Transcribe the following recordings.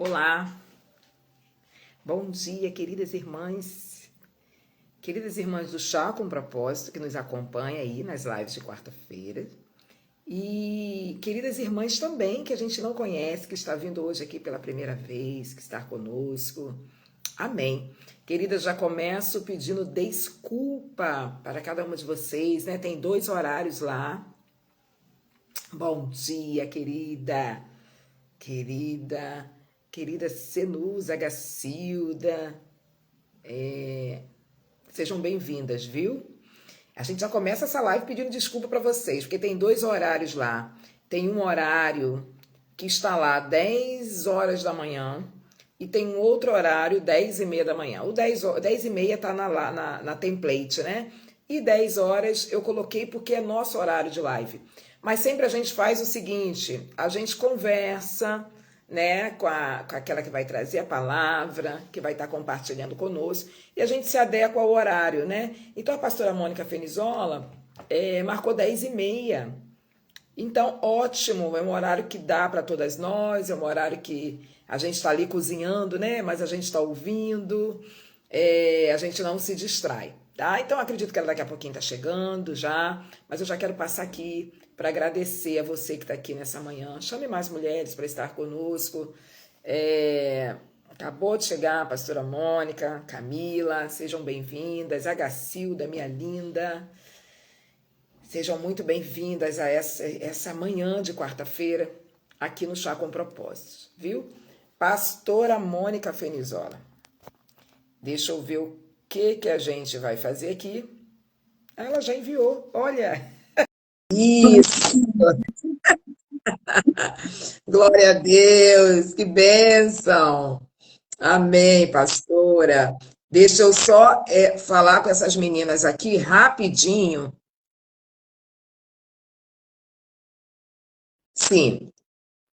Olá, bom dia, queridas irmãs do Chá com Propósito, que nos acompanha aí nas lives de quarta-feira, e queridas irmãs também, que a gente não conhece, que está vindo hoje aqui pela primeira vez, que está conosco. Amém. Queridas, já começo pedindo desculpa para cada uma de vocês, né? Tem 2 horários lá. Bom dia, querida Cenusa, Gacilda, sejam bem-vindas, viu? A gente já começa essa live pedindo desculpa para vocês, porque tem 2 horários lá. Tem um horário que está lá 10 horas da manhã e tem um outro horário 10 e meia da manhã. O 10 e meia está na template, né? E 10 horas eu coloquei porque é nosso horário de live. Mas sempre a gente faz o seguinte, a gente conversa, né, com aquela que vai trazer a palavra, que vai estar compartilhando conosco, e a gente se adequa ao horário, né? Então a pastora Mônica Fenizola marcou 10 e meia. Então, ótimo, é um horário que dá para todas nós, é um horário que a gente está ali cozinhando, né? Mas a gente está ouvindo, a gente não se distrai, tá? Então, acredito que ela daqui a pouquinho está chegando já, mas eu já quero passar aqui para agradecer a você que está aqui nessa manhã. Chame mais mulheres para estar conosco. Acabou de chegar a pastora Mônica, Camila, sejam bem-vindas. A Gacilda, minha linda. Sejam muito bem-vindas a essa manhã de quarta-feira aqui no Chá com Propósitos, viu? Pastora Mônica Fenizola. Deixa eu ver o que a gente vai fazer aqui. Ela já enviou, olha. Isso! Glória a Deus, que bênção! Amém, pastora. Deixa eu só falar com essas meninas aqui rapidinho. Sim,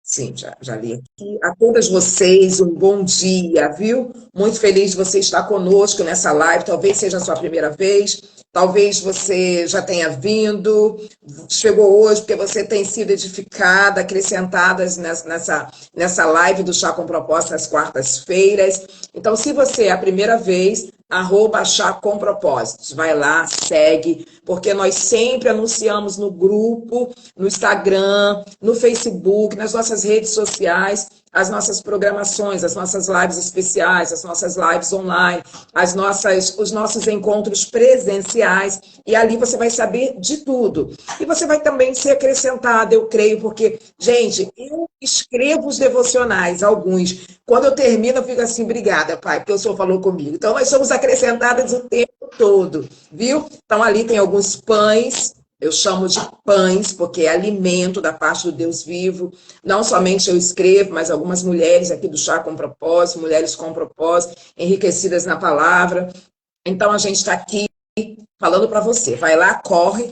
sim, já li aqui. A todas vocês, um bom dia, viu? Muito feliz de você estar conosco nessa live. Talvez seja a sua primeira vez, talvez você já tenha vindo, chegou hoje porque você tem sido edificada, acrescentadas nessa live do Chá com Propósito às quartas-feiras. Então, se você é a primeira vez, @Chá com Propósitos. Vai lá, segue, porque nós sempre anunciamos no grupo, no Instagram, no Facebook, nas nossas redes sociais, as nossas programações, as nossas lives especiais, as nossas lives online, os nossos encontros presenciais, e ali você vai saber de tudo. E você vai também ser acrescentada, eu creio, porque, gente, eu escrevo os devocionais, alguns. Quando eu termino, eu fico assim, obrigada, pai, porque o senhor falou comigo. Então, nós somos acrescentadas o tempo todo, viu? Então, ali tem alguns pães, eu chamo de pães, porque é alimento da parte do Deus vivo. Não somente eu escrevo, mas algumas mulheres aqui do Chá com Propósito, mulheres com propósito, enriquecidas na palavra. Então, a gente está aqui falando para você. Vai lá, corre,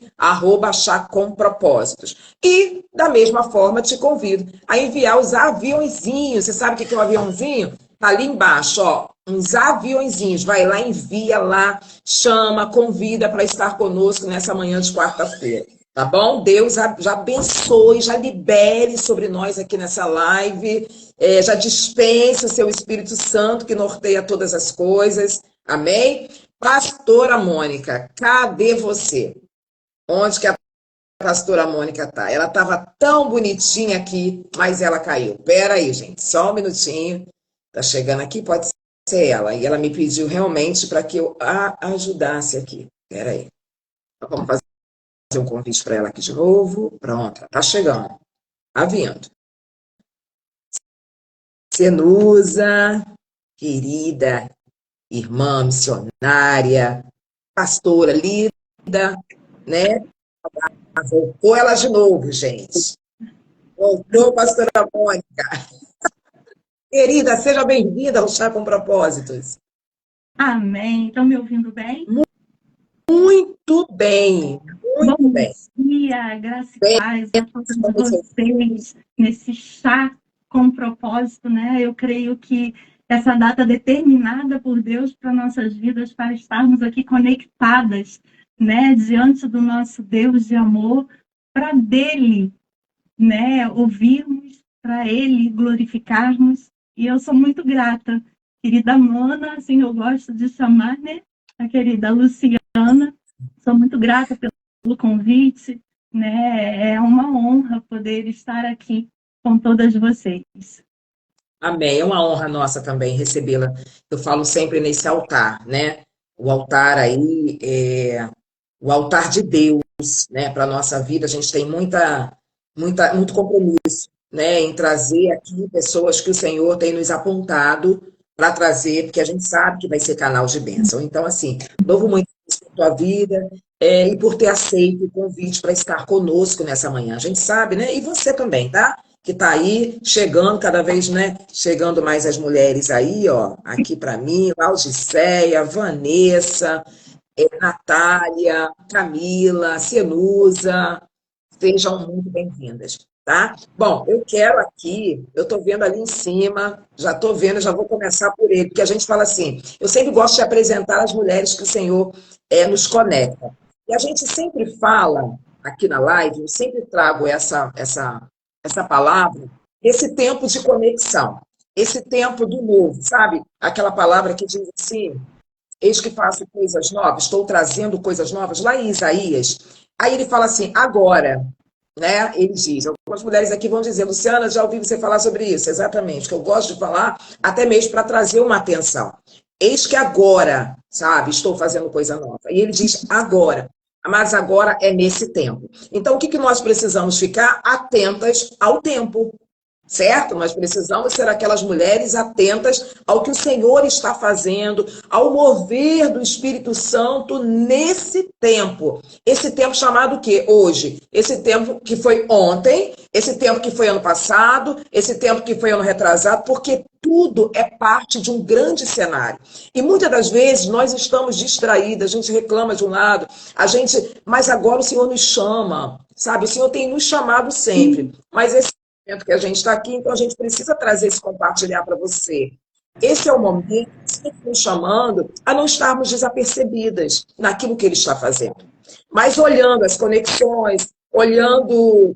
@Chá com Propósitos. E, da mesma forma, te convido a enviar os aviãozinhos. Você sabe o que é um aviãozinho? Tá ali embaixo, ó. Uns aviãozinhos. Vai lá, envia lá, chama, convida para estar conosco nessa manhã de quarta-feira. Tá bom? Deus já abençoe, já libere sobre nós aqui nessa live, já dispense o seu Espírito Santo que norteia todas as coisas. Amém? Pastora Mônica, cadê você? Onde que a pastora Mônica tá? Ela estava tão bonitinha aqui, mas ela caiu. Pera aí, gente, só um minutinho. Tá chegando aqui, pode ser ela. E ela me pediu realmente para que eu a ajudasse aqui. Pera aí. Então, vamos fazer um convite para ela aqui de novo. Pronto, tá chegando. Tá vindo. Cenusa, querida irmã missionária, pastora linda, né? Voltou ela de novo, gente. Voltou, pastora Mônica. Querida, seja bem-vinda ao Chá com Propósitos. Amém. Estão me ouvindo bem? Muito bem, muito Bom bem. dia, graça e paz a todos vocês nesse chá com propósito, né? Eu creio que essa data determinada por Deus para nossas vidas, para estarmos aqui conectadas, né, diante do nosso Deus de amor, para dele, né, ouvirmos, para ele glorificarmos E eu sou muito grata. Querida Mona, assim eu gosto de chamar, né? A querida Luciana. Sou muito grata pelo convite, né? É uma honra poder estar aqui com todas vocês. Amém. É uma honra nossa também recebê-la. Eu falo sempre nesse altar, né? O altar aí é o altar de Deus, né? Para a nossa vida, a gente tem muito compromisso, né? Em trazer aqui pessoas que o Senhor tem nos apontado para trazer, porque a gente sabe que vai ser canal de bênção. Então, assim, louvo muito por tua vida, e por ter aceito o convite para estar conosco nessa manhã. A gente sabe, né? E você também, tá? Que está aí chegando cada vez, né? Chegando mais as mulheres aí, ó, aqui para mim, Laudiceia, Vanessa, Natália, Camila, Cenusa, sejam muito bem-vindas, tá? Bom, eu quero aqui, eu estou vendo ali em cima, já estou vendo, já vou começar por ele, porque a gente fala assim, eu sempre gosto de apresentar as mulheres que o Senhor nos conecta. E a gente sempre fala, aqui na live, eu sempre trago essa palavra, esse tempo de conexão, esse tempo do novo, sabe? Aquela palavra que diz assim, eis que faço coisas novas, estou trazendo coisas novas, lá em Isaías. Aí ele fala assim, agora, né? Ele diz, algumas mulheres aqui vão dizer, Luciana, já ouvi você falar sobre isso, exatamente, que eu gosto de falar, até mesmo para trazer uma atenção. Eis que agora, sabe, estou fazendo coisa nova. E ele diz, agora. Mas agora é nesse tempo. Então, o que nós precisamos ficar atentas ao tempo, certo? Nós precisamos ser aquelas mulheres atentas ao que o Senhor está fazendo, ao mover do Espírito Santo nesse tempo. Esse tempo chamado o quê? Hoje. Esse tempo que foi ontem, esse tempo que foi ano passado, esse tempo que foi ano retrasado, porque tudo é parte de um grande cenário. E muitas das vezes nós estamos distraídas, a gente reclama de um lado, mas agora o Senhor nos chama, sabe? O Senhor tem nos chamado sempre, mas esse momento que a gente está aqui, então a gente precisa trazer esse compartilhar para você. Esse é o momento que está nos chamando a não estarmos desapercebidas naquilo que ele está fazendo. Mas olhando as conexões, olhando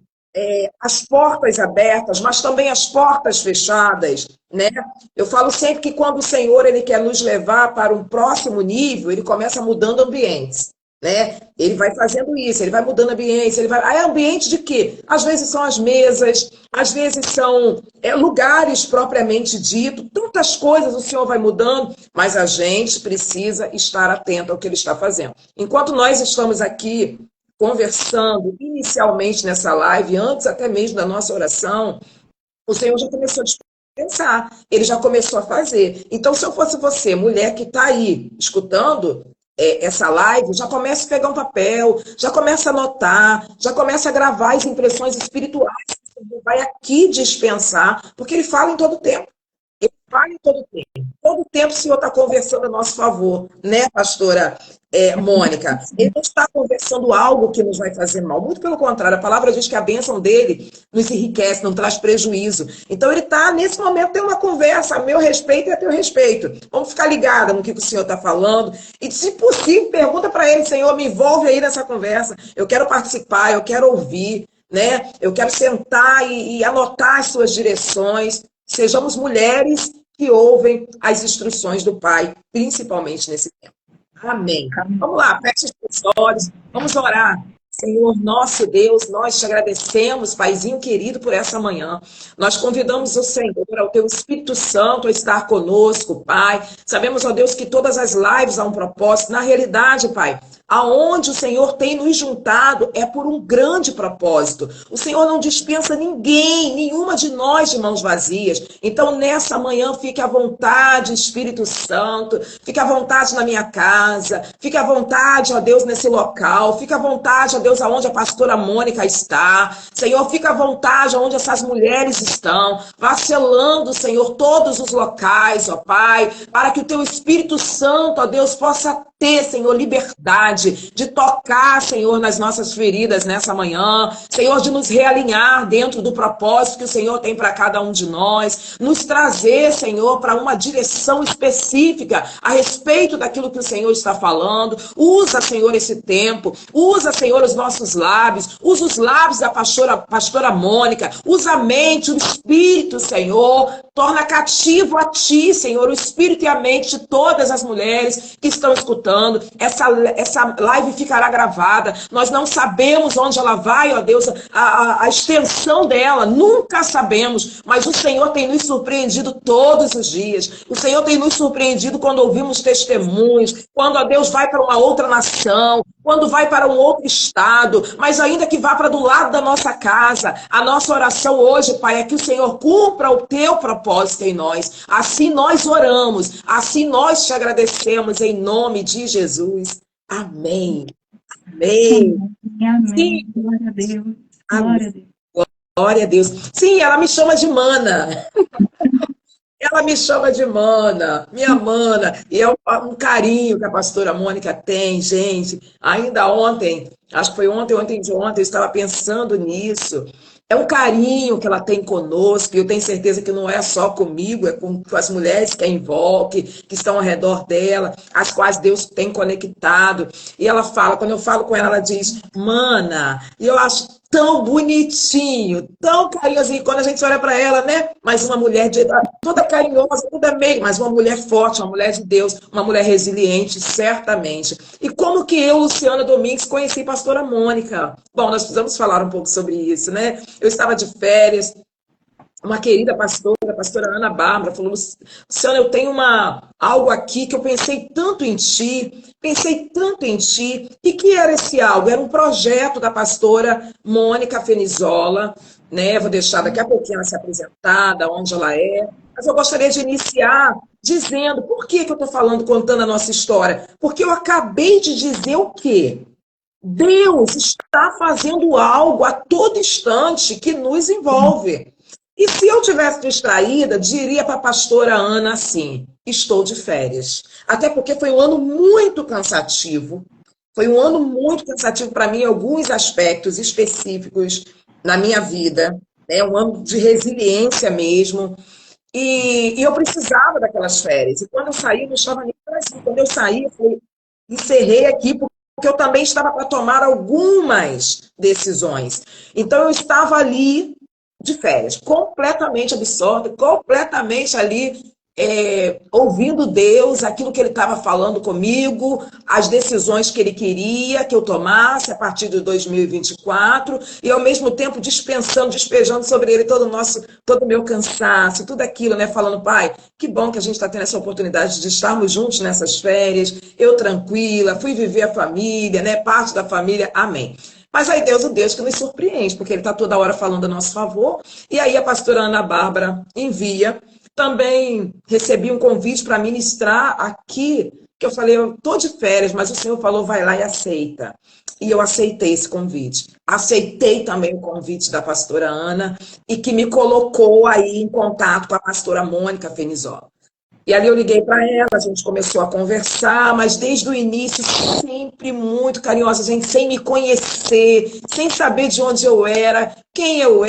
as portas abertas, mas também as portas fechadas, né? Eu falo sempre que quando o Senhor ele quer nos levar para um próximo nível, ele começa mudando ambientes. Né? Ele vai fazendo isso, ele vai mudando ambiente, ele vai. Ah, é ambiente de quê? Às vezes são as mesas, às vezes são lugares propriamente dito, tantas coisas o Senhor vai mudando, mas a gente precisa estar atento ao que ele está fazendo. Enquanto nós estamos aqui conversando inicialmente nessa live, antes até mesmo da nossa oração, o Senhor já começou a pensar, ele já começou a fazer. Então, se eu fosse você, mulher que está aí escutando essa live, já começa a pegar um papel, já começa a anotar, já começa a gravar as impressões espirituais que você vai aqui dispensar, porque ele fala em todo tempo. Ele fala em todo tempo. Todo tempo o Senhor está conversando a nosso favor, né, pastora Mônica? Ele não está conversando algo que nos vai fazer mal. Muito pelo contrário, a palavra diz que a bênção dele nos enriquece, não traz prejuízo. Então ele está, nesse momento, tem uma conversa a meu respeito e a teu respeito. Vamos ficar ligada no que o Senhor está falando. E, se possível, pergunta para ele, Senhor, me envolve aí nessa conversa. Eu quero participar, eu quero ouvir, né? Eu quero sentar e anotar as suas direções. Sejamos mulheres que ouvem as instruções do Pai, principalmente nesse tempo. Amém. Vamos lá, feche os seus olhos, vamos orar. Senhor, nosso Deus, nós te agradecemos, Paizinho querido, por essa manhã. Nós convidamos o Senhor, ao teu Espírito Santo, a estar conosco, Pai. Sabemos, ó Deus, que todas as lives há um propósito. Na realidade, Pai, aonde o Senhor tem nos juntado é por um grande propósito. O Senhor não dispensa ninguém, nenhuma de nós de mãos vazias. Então, nessa manhã, fique à vontade, Espírito Santo. Fique à vontade na minha casa. Fique à vontade, ó Deus, nesse local. Fique à vontade, ó Deus, aonde a pastora Mônica está. Senhor, fique à vontade aonde essas mulheres estão. Vá selando, Senhor, todos os locais, ó Pai, para que o teu Espírito Santo, ó Deus, possa ter, Senhor, liberdade de tocar, Senhor, nas nossas feridas nessa manhã, Senhor, de nos realinhar dentro do propósito que o Senhor tem para cada um de nós, nos trazer, Senhor, para uma direção específica a respeito daquilo que o Senhor está falando. Usa, Senhor, esse tempo, usa, Senhor, os nossos lábios, usa os lábios da pastora Mônica, usa a mente, o espírito, Senhor, Torna cativo a ti, Senhor, o espírito e a mente de todas as mulheres que estão escutando. Essa live ficará gravada. Nós não sabemos onde ela vai, ó Deus, a extensão dela, nunca sabemos. Mas o Senhor tem nos surpreendido todos os dias. O Senhor tem nos surpreendido quando ouvimos testemunhos, quando, ó Deus, vai para uma outra nação, quando vai para um outro estado, mas ainda que vá para do lado da nossa casa, a nossa oração hoje, Pai, é que o Senhor cumpra o teu propósito em nós. Assim nós oramos, assim nós te agradecemos em nome de Jesus. Amém. Amém. Amém. Glória a Deus. Glória a Deus. Glória a Deus. Sim, ela me chama de mana. Ela me chama de mana, minha mana. E é um carinho que a pastora Mônica tem, gente. Ainda ontem, acho que foi ontem de ontem, eu estava pensando nisso. É um carinho que ela tem conosco, e eu tenho certeza que não é só comigo, é com as mulheres que a envolvem, que estão ao redor dela, as quais Deus tem conectado. E ela fala, quando eu falo com ela, ela diz, mana, e eu acho tão bonitinho, tão carinhoso, e quando a gente olha para ela, né? Mas uma mulher toda carinhosa, toda meio, mas uma mulher forte, uma mulher de Deus, uma mulher resiliente, certamente. E como que eu, Luciana Domingues, conheci a pastora Mônica? Bom, nós precisamos falar um pouco sobre isso, né? Eu estava de férias, uma querida pastora, a pastora Ana Bárbara, falou, Luciana, eu tenho algo aqui que eu pensei tanto em ti. E que era esse algo? Era um projeto da pastora Mônica Fenizola, né? Vou deixar daqui a pouquinho ela se apresentar, da onde ela é. Mas eu gostaria de iniciar dizendo, por que eu estou falando, contando a nossa história? Porque eu acabei de dizer o quê? Deus está fazendo algo a todo instante que nos envolve. E se eu tivesse distraída, diria para a pastora Ana assim, estou de férias. Até porque foi um ano muito cansativo. Foi um ano muito cansativo para mim em alguns aspectos específicos na minha vida. Né? Um ano de resiliência mesmo. E eu precisava daquelas férias. E quando eu saí, eu não estava nem no Brasil. Quando eu saí, eu encerrei aqui porque eu também estava para tomar algumas decisões. Então eu estava ali de férias, completamente absorta, completamente ali ouvindo Deus, aquilo que Ele estava falando comigo, as decisões que Ele queria que eu tomasse a partir de 2024, e ao mesmo tempo despejando sobre Ele todo o meu cansaço, tudo aquilo, né? Falando, Pai, que bom que a gente está tendo essa oportunidade de estarmos juntos nessas férias, eu tranquila, fui viver a família, né? Parte da família, amém. Mas aí Deus, o Deus que nos surpreende, porque Ele está toda hora falando a nosso favor. E aí a pastora Ana Bárbara envia. Também recebi um convite para ministrar aqui, que eu falei, eu estou de férias, mas o Senhor falou, vai lá e aceita. E eu aceitei esse convite. Aceitei também o convite da pastora Ana, e que me colocou aí em contato com a pastora Mônica Fenizola. E ali eu liguei para ela, a gente começou a conversar, mas desde o início sempre muito carinhosa, gente, sem me conhecer, sem saber de onde eu era, quem eu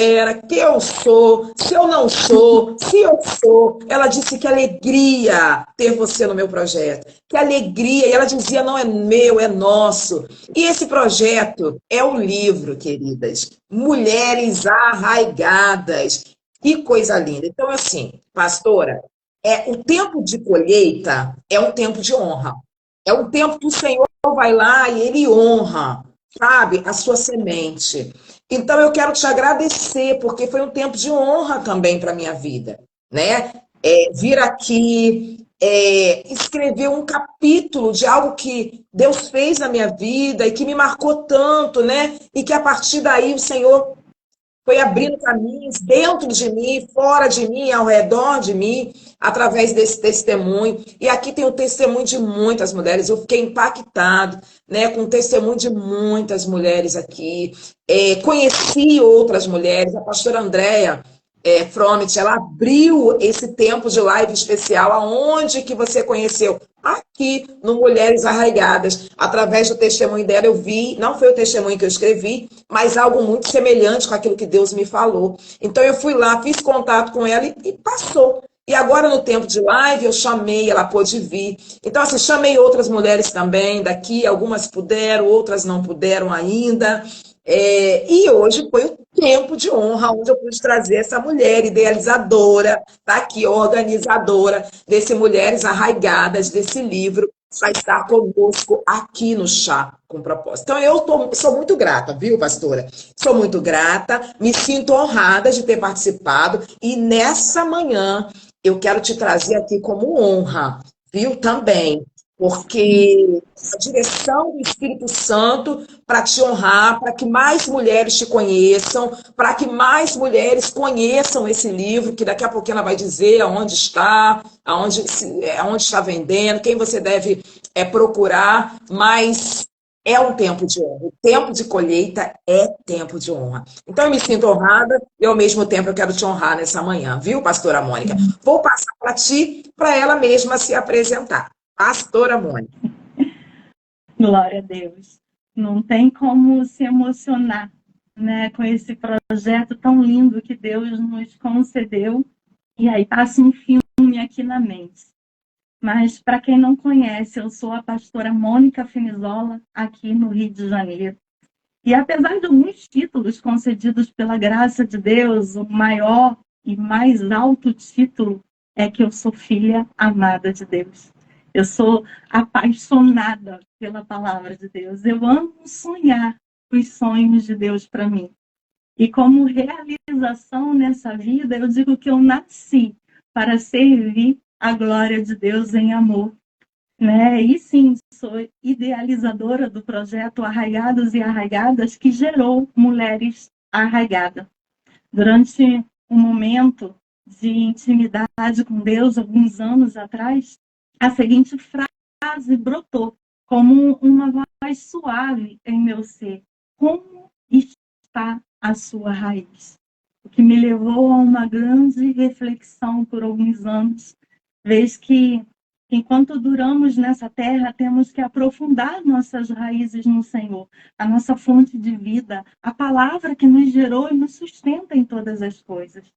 sou, se eu não sou, se eu sou. Ela disse que alegria ter você no meu projeto, que alegria, e ela dizia, não é meu, é nosso. E esse projeto é o livro, queridas, Mulheres Arraigadas. Que coisa linda. Então, assim, pastora, o tempo de colheita é um tempo de honra. É um tempo que o Senhor vai lá e Ele honra, sabe, a sua semente. Então, eu quero te agradecer, porque foi um tempo de honra também para a minha vida, né? Vir aqui, escrever um capítulo de algo que Deus fez na minha vida e que me marcou tanto, né? E que a partir daí o Senhor foi abrindo caminhos dentro de mim, fora de mim, ao redor de mim, através desse testemunho. E aqui tem o testemunho de muitas mulheres. Eu fiquei impactado, né, com o testemunho de muitas mulheres aqui. Conheci outras mulheres. A pastora Andréia Fromit, ela abriu esse tempo de live especial. Aonde que você conheceu? Aqui, no Mulheres Arraigadas. Através do testemunho dela, eu vi, não foi o testemunho que eu escrevi, mas algo muito semelhante com aquilo que Deus me falou. Então, eu fui lá, fiz contato com ela e passou. E agora, no tempo de live, eu chamei, ela pôde vir. Então, assim, chamei outras mulheres também daqui, algumas puderam, outras não puderam ainda. E hoje foi tempo de honra, onde eu pude trazer essa mulher idealizadora, tá aqui, organizadora desse Mulheres Arraigadas, desse livro, vai estar conosco aqui no Chá com Propósito. Então, sou muito grata, viu, pastora? Sou muito grata, me sinto honrada de ter participado, e nessa manhã eu quero te trazer aqui como honra, viu, também, porque a direção do Espírito Santo para te honrar, para que mais mulheres te conheçam, para que mais mulheres conheçam esse livro, que daqui a pouquinho ela vai dizer aonde está, aonde está vendendo, quem você deve procurar, mas é um tempo de honra. O tempo de colheita é tempo de honra. Então eu me sinto honrada e ao mesmo tempo eu quero te honrar nessa manhã, viu, pastora Mônica? Vou passar para ti, para ela mesma se apresentar. Pastora Mônica. Glória a Deus. Não tem como se emocionar, né, com esse projeto tão lindo que Deus nos concedeu. E aí passa um filme aqui na mente. Mas, para quem não conhece, eu sou a pastora Mônica Fenizola, aqui no Rio de Janeiro. E apesar de alguns títulos concedidos pela graça de Deus, o maior e mais alto título é que eu sou filha amada de Deus. Eu sou apaixonada pela palavra de Deus. Eu amo sonhar os sonhos de Deus para mim. E como realização nessa vida, eu digo que eu nasci para servir a glória de Deus em amor. Né? E sim, sou idealizadora do projeto Arraigados e Arraigadas, que gerou Mulheres Arraigadas. Durante um momento de intimidade com Deus, alguns anos atrás, a seguinte frase brotou como uma voz suave em meu ser: como está a sua raiz? O que me levou a uma grande reflexão por alguns anos, vez que, enquanto duramos nessa terra, temos que aprofundar nossas raízes no Senhor, a nossa fonte de vida, a palavra que nos gerou e nos sustenta em todas as coisas.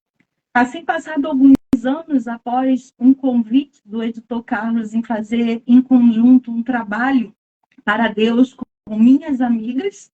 Assim, passado alguns anos, após um convite do editor Carlos em fazer em conjunto um trabalho para Deus com minhas amigas,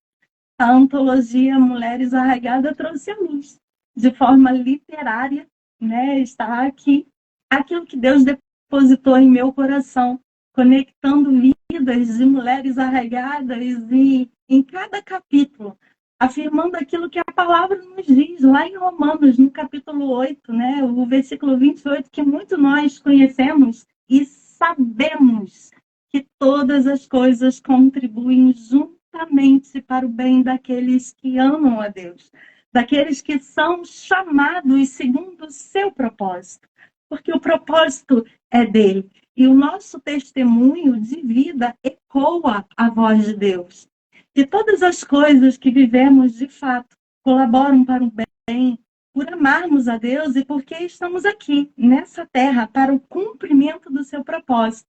a antologia Mulheres Arraigadas trouxe à luz, de forma literária, né, está aqui aquilo que Deus depositou em meu coração, conectando vidas de mulheres arraigadas e em cada capítulo, afirmando aquilo que a palavra nos diz, lá em Romanos, no capítulo 8, né, o versículo 28, que muito nós conhecemos e sabemos que todas as coisas contribuem juntamente para o bem daqueles que amam a Deus, daqueles que são chamados segundo o seu propósito, porque o propósito é dele. E o nosso testemunho de vida ecoa a voz de Deus. E todas as coisas que vivemos, de fato, colaboram para o bem, por amarmos a Deus e porque estamos aqui, nessa terra, para o cumprimento do seu propósito.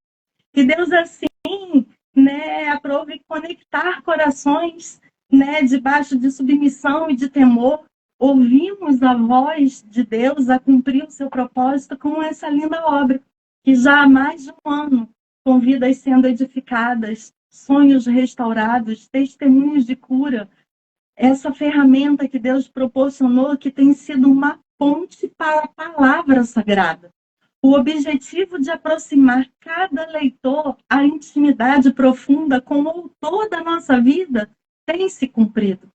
Que Deus, assim, né, aprove conectar corações, né, debaixo de submissão e de temor. Ouvimos a voz de Deus a cumprir o seu propósito com essa linda obra, que já há mais de um ano, com vidas sendo edificadas, sonhos restaurados, testemunhos de cura, essa ferramenta que Deus proporcionou, que tem sido uma ponte para a palavra sagrada. O objetivo de aproximar cada leitor à intimidade profunda com o autor da nossa vida tem se cumprido.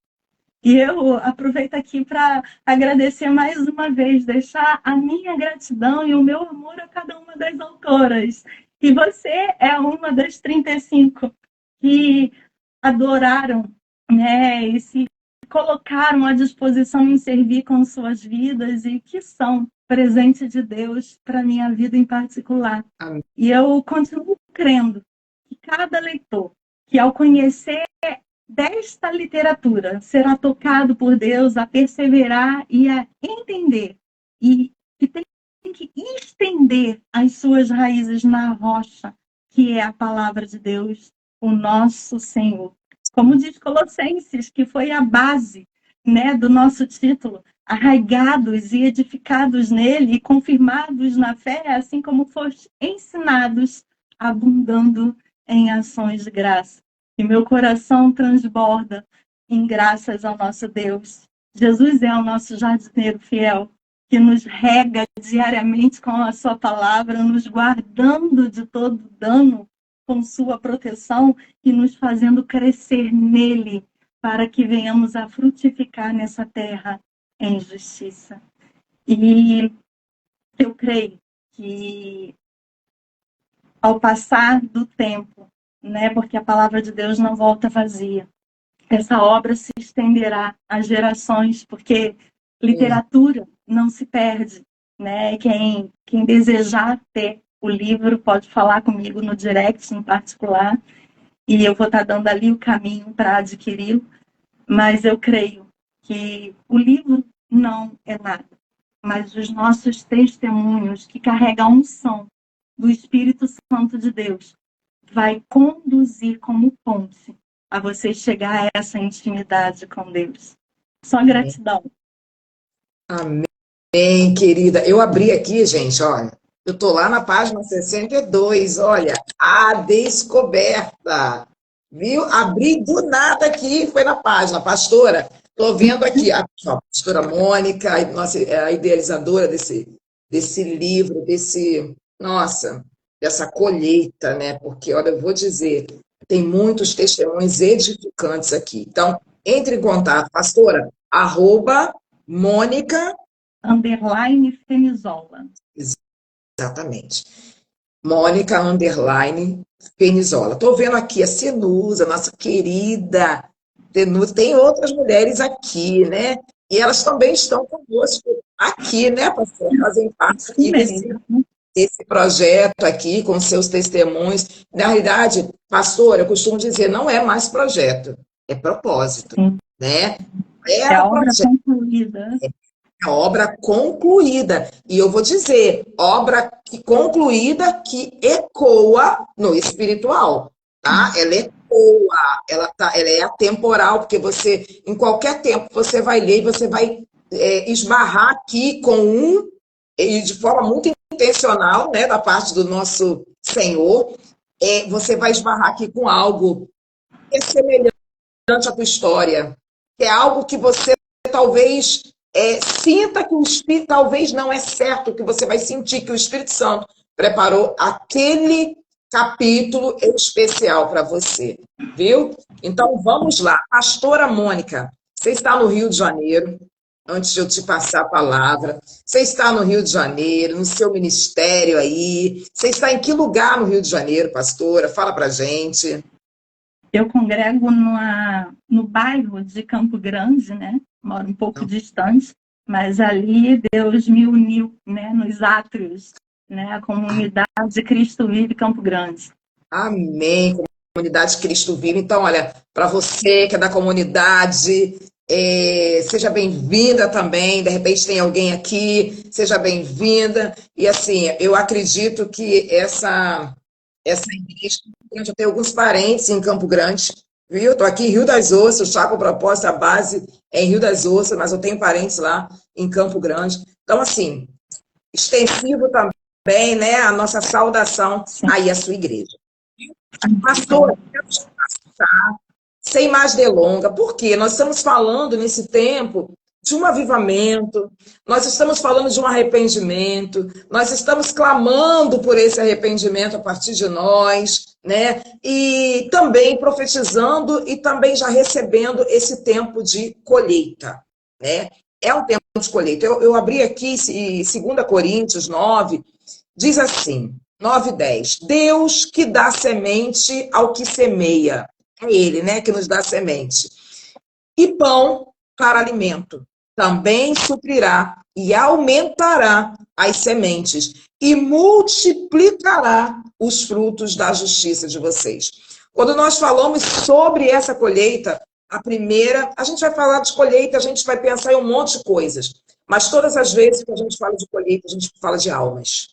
E eu aproveito aqui para agradecer mais uma vez, deixar a minha gratidão e o meu amor a cada uma das autoras. E você é uma das 35 que adoraram, né, e se colocaram à disposição em servir com suas vidas e que são presente de Deus para a minha vida em particular. Amém. E eu continuo crendo que cada leitor que, ao conhecer desta literatura, será tocado por Deus a perseverar e a entender, e que tem que estender as suas raízes na rocha, que é a palavra de Deus, o nosso Senhor. Como diz Colossenses, que foi a base, né, do nosso título, arraigados e edificados nele e confirmados na fé, assim como foste ensinados, abundando em ações de graça. E meu coração transborda em graças ao nosso Deus, Jesus é o nosso jardineiro fiel, que nos rega diariamente com a sua palavra, nos guardando de todo dano com sua proteção e nos fazendo crescer nele, para que venhamos a frutificar nessa terra em justiça. E eu creio que ao passar do tempo, né, porque a palavra de Deus não volta vazia, essa obra se estenderá às gerações, porque literatura não se perde, né? Quem desejar ter o livro pode falar comigo no direct em particular, e eu vou estar dando ali o caminho para adquiri-lo, mas eu creio que o livro não é nada, mas os nossos testemunhos que carregam a unção do Espírito Santo de Deus vai conduzir como ponte a você chegar a essa intimidade com Deus. Só gratidão. Amém, querida. Eu abri aqui, gente, olha. Eu estou lá na página 62, olha. A descoberta. Viu? Abri do nada aqui, foi na página. Pastora, estou vendo aqui a pastora Mônica, a idealizadora desse livro, dessa colheita, né? Porque, olha, eu vou dizer, tem muitos testemunhos edificantes aqui. Então, entre em contato, pastora, @Mônica _Fenizola. Exatamente. Mônica _Fenizola. Estou vendo aqui a Senusa, nossa querida Senusa. Tem outras mulheres aqui, né? E elas também estão conosco aqui, né, pastora? Fazem parte aqui desse projeto aqui, com seus testemunhos. Na realidade, pastora, eu costumo dizer, não é mais projeto, é propósito, né? É a obra concluída. É a obra concluída. E eu vou dizer, obra concluída que ecoa no espiritual, tá? Ela ecoa, ela é atemporal, porque você, em qualquer tempo, você vai ler e você vai esbarrar aqui e de forma muito intencional, né, da parte do nosso Senhor, você vai esbarrar aqui com algo que é semelhante à tua história, que é algo que você talvez sinta que o Espírito, talvez não é certo, que você vai sentir que o Espírito Santo preparou aquele capítulo especial para você, viu? Então, vamos lá. Pastora Mônica, você está no Rio de Janeiro, antes de eu te passar a palavra, você está no Rio de Janeiro, no seu ministério aí, você está em que lugar no Rio de Janeiro, pastora? Fala pra gente. Eu congrego no bairro de Campo Grande, né? Moro um pouco distante, mas ali Deus me uniu, né? Nos átrios, né? A comunidade Cristo Vive Campo Grande. Amém, comunidade Cristo Vive. Então, olha, para você que é da comunidade, seja bem-vinda também. De repente tem alguém aqui, seja bem-vinda. E assim, eu acredito que essa igreja, eu tenho alguns parentes em Campo Grande, viu? Estou aqui em Rio das Ostras, o Chaco Propósito, a base é em Rio das Ostras, mas eu tenho parentes lá em Campo Grande. Então, assim, extensivo também, né? A nossa saudação aí à sua igreja. Pastor, quero te passar, sem mais delonga, porque nós estamos falando nesse tempo de um avivamento, nós estamos falando de um arrependimento, nós estamos clamando por esse arrependimento a partir de nós, né? E também profetizando e também já recebendo esse tempo de colheita, né? É um tempo de colheita. Eu abri aqui 2 Coríntios 9, diz assim, 9:10, Deus que dá semente ao que semeia, é Ele, né, que nos dá semente, e pão para alimento, também suprirá e aumentará as sementes e multiplicará os frutos da justiça de vocês. Quando nós falamos sobre essa colheita, a gente vai falar de colheita, a gente vai pensar em um monte de coisas, mas todas as vezes que a gente fala de colheita, a gente fala de almas.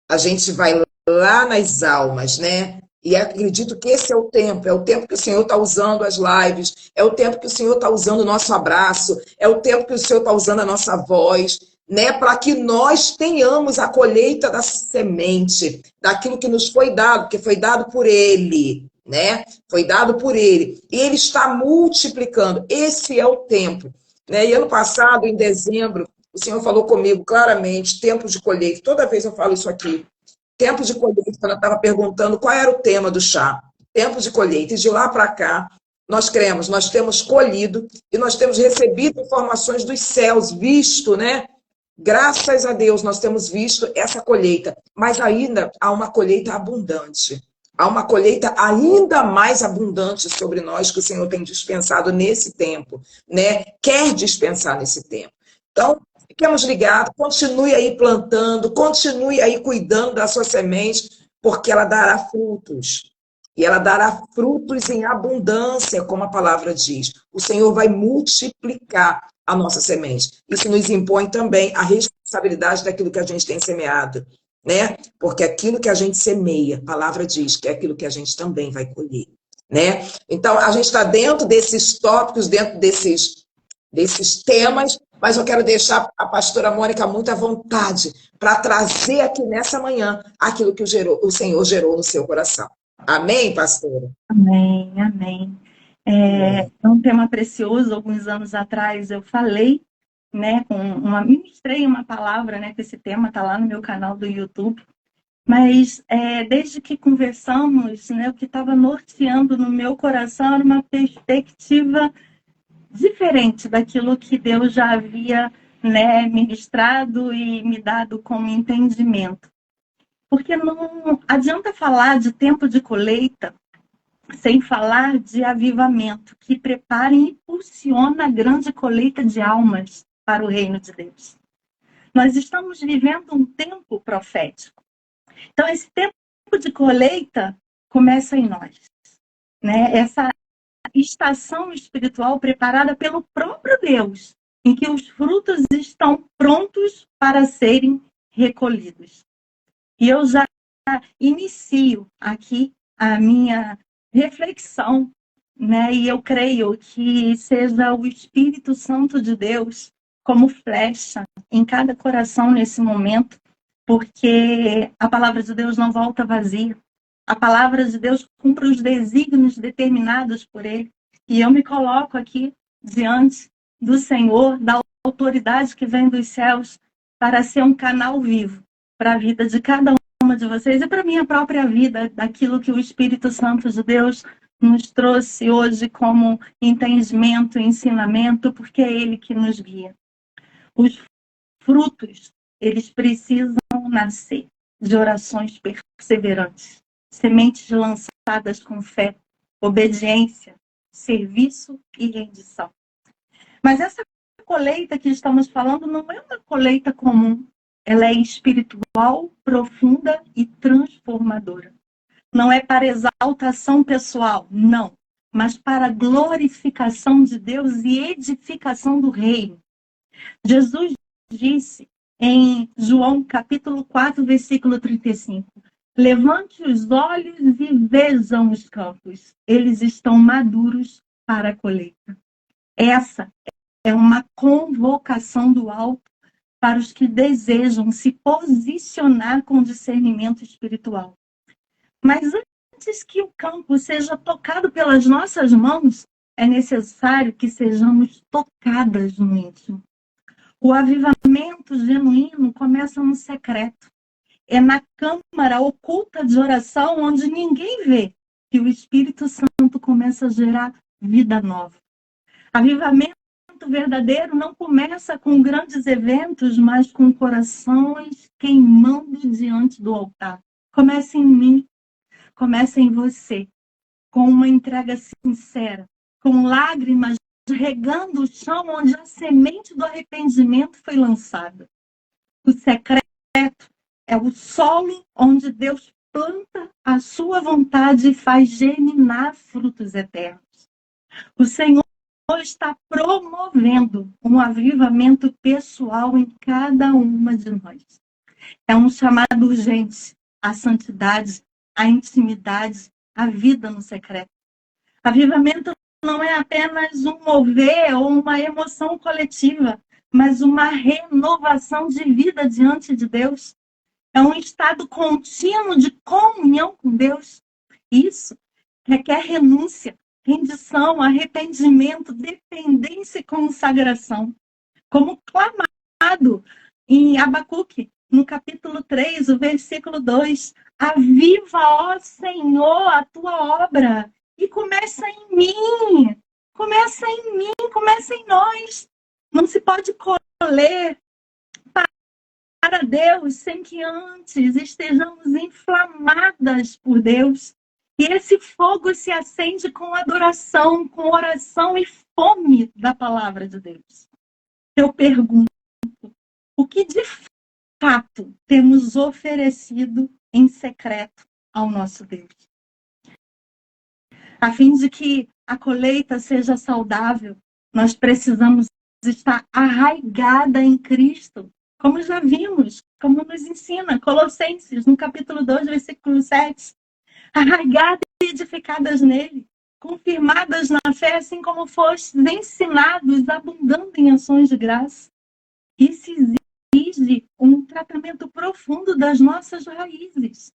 A gente vai lá nas almas, né? E acredito que esse é o tempo que o Senhor está usando as lives, é o tempo que o Senhor está usando o nosso abraço, é o tempo que o Senhor está usando a nossa voz, né? Para que nós tenhamos a colheita da semente, daquilo que nos foi dado, que foi dado por Ele, né? Foi dado por Ele. E Ele está multiplicando. Esse é o tempo né? E ano passado, em dezembro, o Senhor falou comigo claramente, tempo de colheita. Toda vez eu falo isso aqui. Tempo de colheita, quando eu estava perguntando qual era o tema do chá. Tempo de colheita. E de lá para cá, nós cremos, nós temos colhido e nós temos recebido informações dos céus, visto, né? Graças a Deus, nós temos visto essa colheita. Mas ainda há uma colheita abundante. Há uma colheita ainda mais abundante sobre nós que o Senhor tem dispensado nesse tempo, né? Quer dispensar nesse tempo. Então, fiquemos ligados, continue aí plantando, continue aí cuidando da sua semente, porque ela dará frutos. E ela dará frutos em abundância, como a palavra diz. O Senhor vai multiplicar a nossa semente. Isso nos impõe também a responsabilidade daquilo que a gente tem semeado, né? Porque aquilo que a gente semeia, a palavra diz que é aquilo que a gente também vai colher, né? Então, a gente está dentro desses tópicos, dentro desses temas, mas eu quero deixar a pastora Mônica muito à vontade para trazer aqui nessa manhã aquilo que o Senhor gerou no seu coração. Amém, pastora? Amém, amém. É um tema precioso. Alguns anos atrás eu falei, né, ministrei uma palavra, né, com esse tema, está lá no meu canal do YouTube. Mas desde que conversamos, né, o que estava norteando no meu coração era uma perspectiva diferente daquilo que Deus já havia, né, ministrado e me dado como entendimento. Porque não adianta falar de tempo de colheita sem falar de avivamento, que prepara e impulsiona a grande colheita de almas para o reino de Deus. Nós estamos vivendo um tempo profético. Então, esse tempo de colheita começa em nós, né? Essa estação espiritual preparada pelo próprio Deus, em que os frutos estão prontos para serem recolhidos. E eu já inicio aqui a minha reflexão, né? E eu creio que seja o Espírito Santo de Deus como flecha em cada coração nesse momento, porque a palavra de Deus não volta vazia. A palavra de Deus cumpre os desígnios determinados por Ele. E eu me coloco aqui diante do Senhor, da autoridade que vem dos céus, para ser um canal vivo para a vida de cada uma de vocês e para a minha própria vida, daquilo que o Espírito Santo de Deus nos trouxe hoje como entendimento, ensinamento, porque é Ele que nos guia. Os frutos, eles precisam nascer de orações perseverantes, sementes lançadas com fé, obediência, serviço e rendição. Mas essa colheita que estamos falando não é uma colheita comum. Ela é espiritual, profunda e transformadora. Não é para exaltação pessoal, não, mas para glorificação de Deus e edificação do reino. Jesus disse em João capítulo 4, versículo 35, levante os olhos e vejam os campos, eles estão maduros para a colheita. Essa é uma convocação do alto para os que desejam se posicionar com discernimento espiritual. Mas antes que o campo seja tocado pelas nossas mãos, é necessário que sejamos tocadas no íntimo. O avivamento genuíno começa no secreto. É na câmara oculta de oração onde ninguém vê que o Espírito Santo começa a gerar vida nova. Avivamento verdadeiro não começa com grandes eventos, mas com corações queimando diante do altar. Começa em mim, começa em você, com uma entrega sincera, com lágrimas regando o chão onde a semente do arrependimento foi lançada. O secreto é o solo onde Deus planta a sua vontade e faz germinar frutos eternos. O Senhor está promovendo um avivamento pessoal em cada uma de nós. É um chamado urgente à santidade, à intimidade, à vida no secreto. Avivamento não é apenas um mover ou uma emoção coletiva, mas uma renovação de vida diante de Deus. É um estado contínuo de comunhão com Deus. Isso requer renúncia, rendição, arrependimento, dependência e consagração. Como clamado em Abacuque, no capítulo 3, o versículo 2. Aviva, ó Senhor, a tua obra e começa em mim. Começa em mim, começa em nós. Não se pode colher para Deus sem que antes estejamos inflamadas por Deus. E esse fogo se acende com adoração, com oração e fome da palavra de Deus. Eu pergunto, o que de fato temos oferecido em secreto ao nosso Deus? A fim de que a colheita seja saudável, nós precisamos estar arraigada em Cristo, como já vimos, como nos ensina Colossenses, no capítulo 2, versículo 7. Arraigadas e edificadas nele, confirmadas na fé, assim como fostes ensinados, abundando em ações de graça. Isso exige um tratamento profundo das nossas raízes.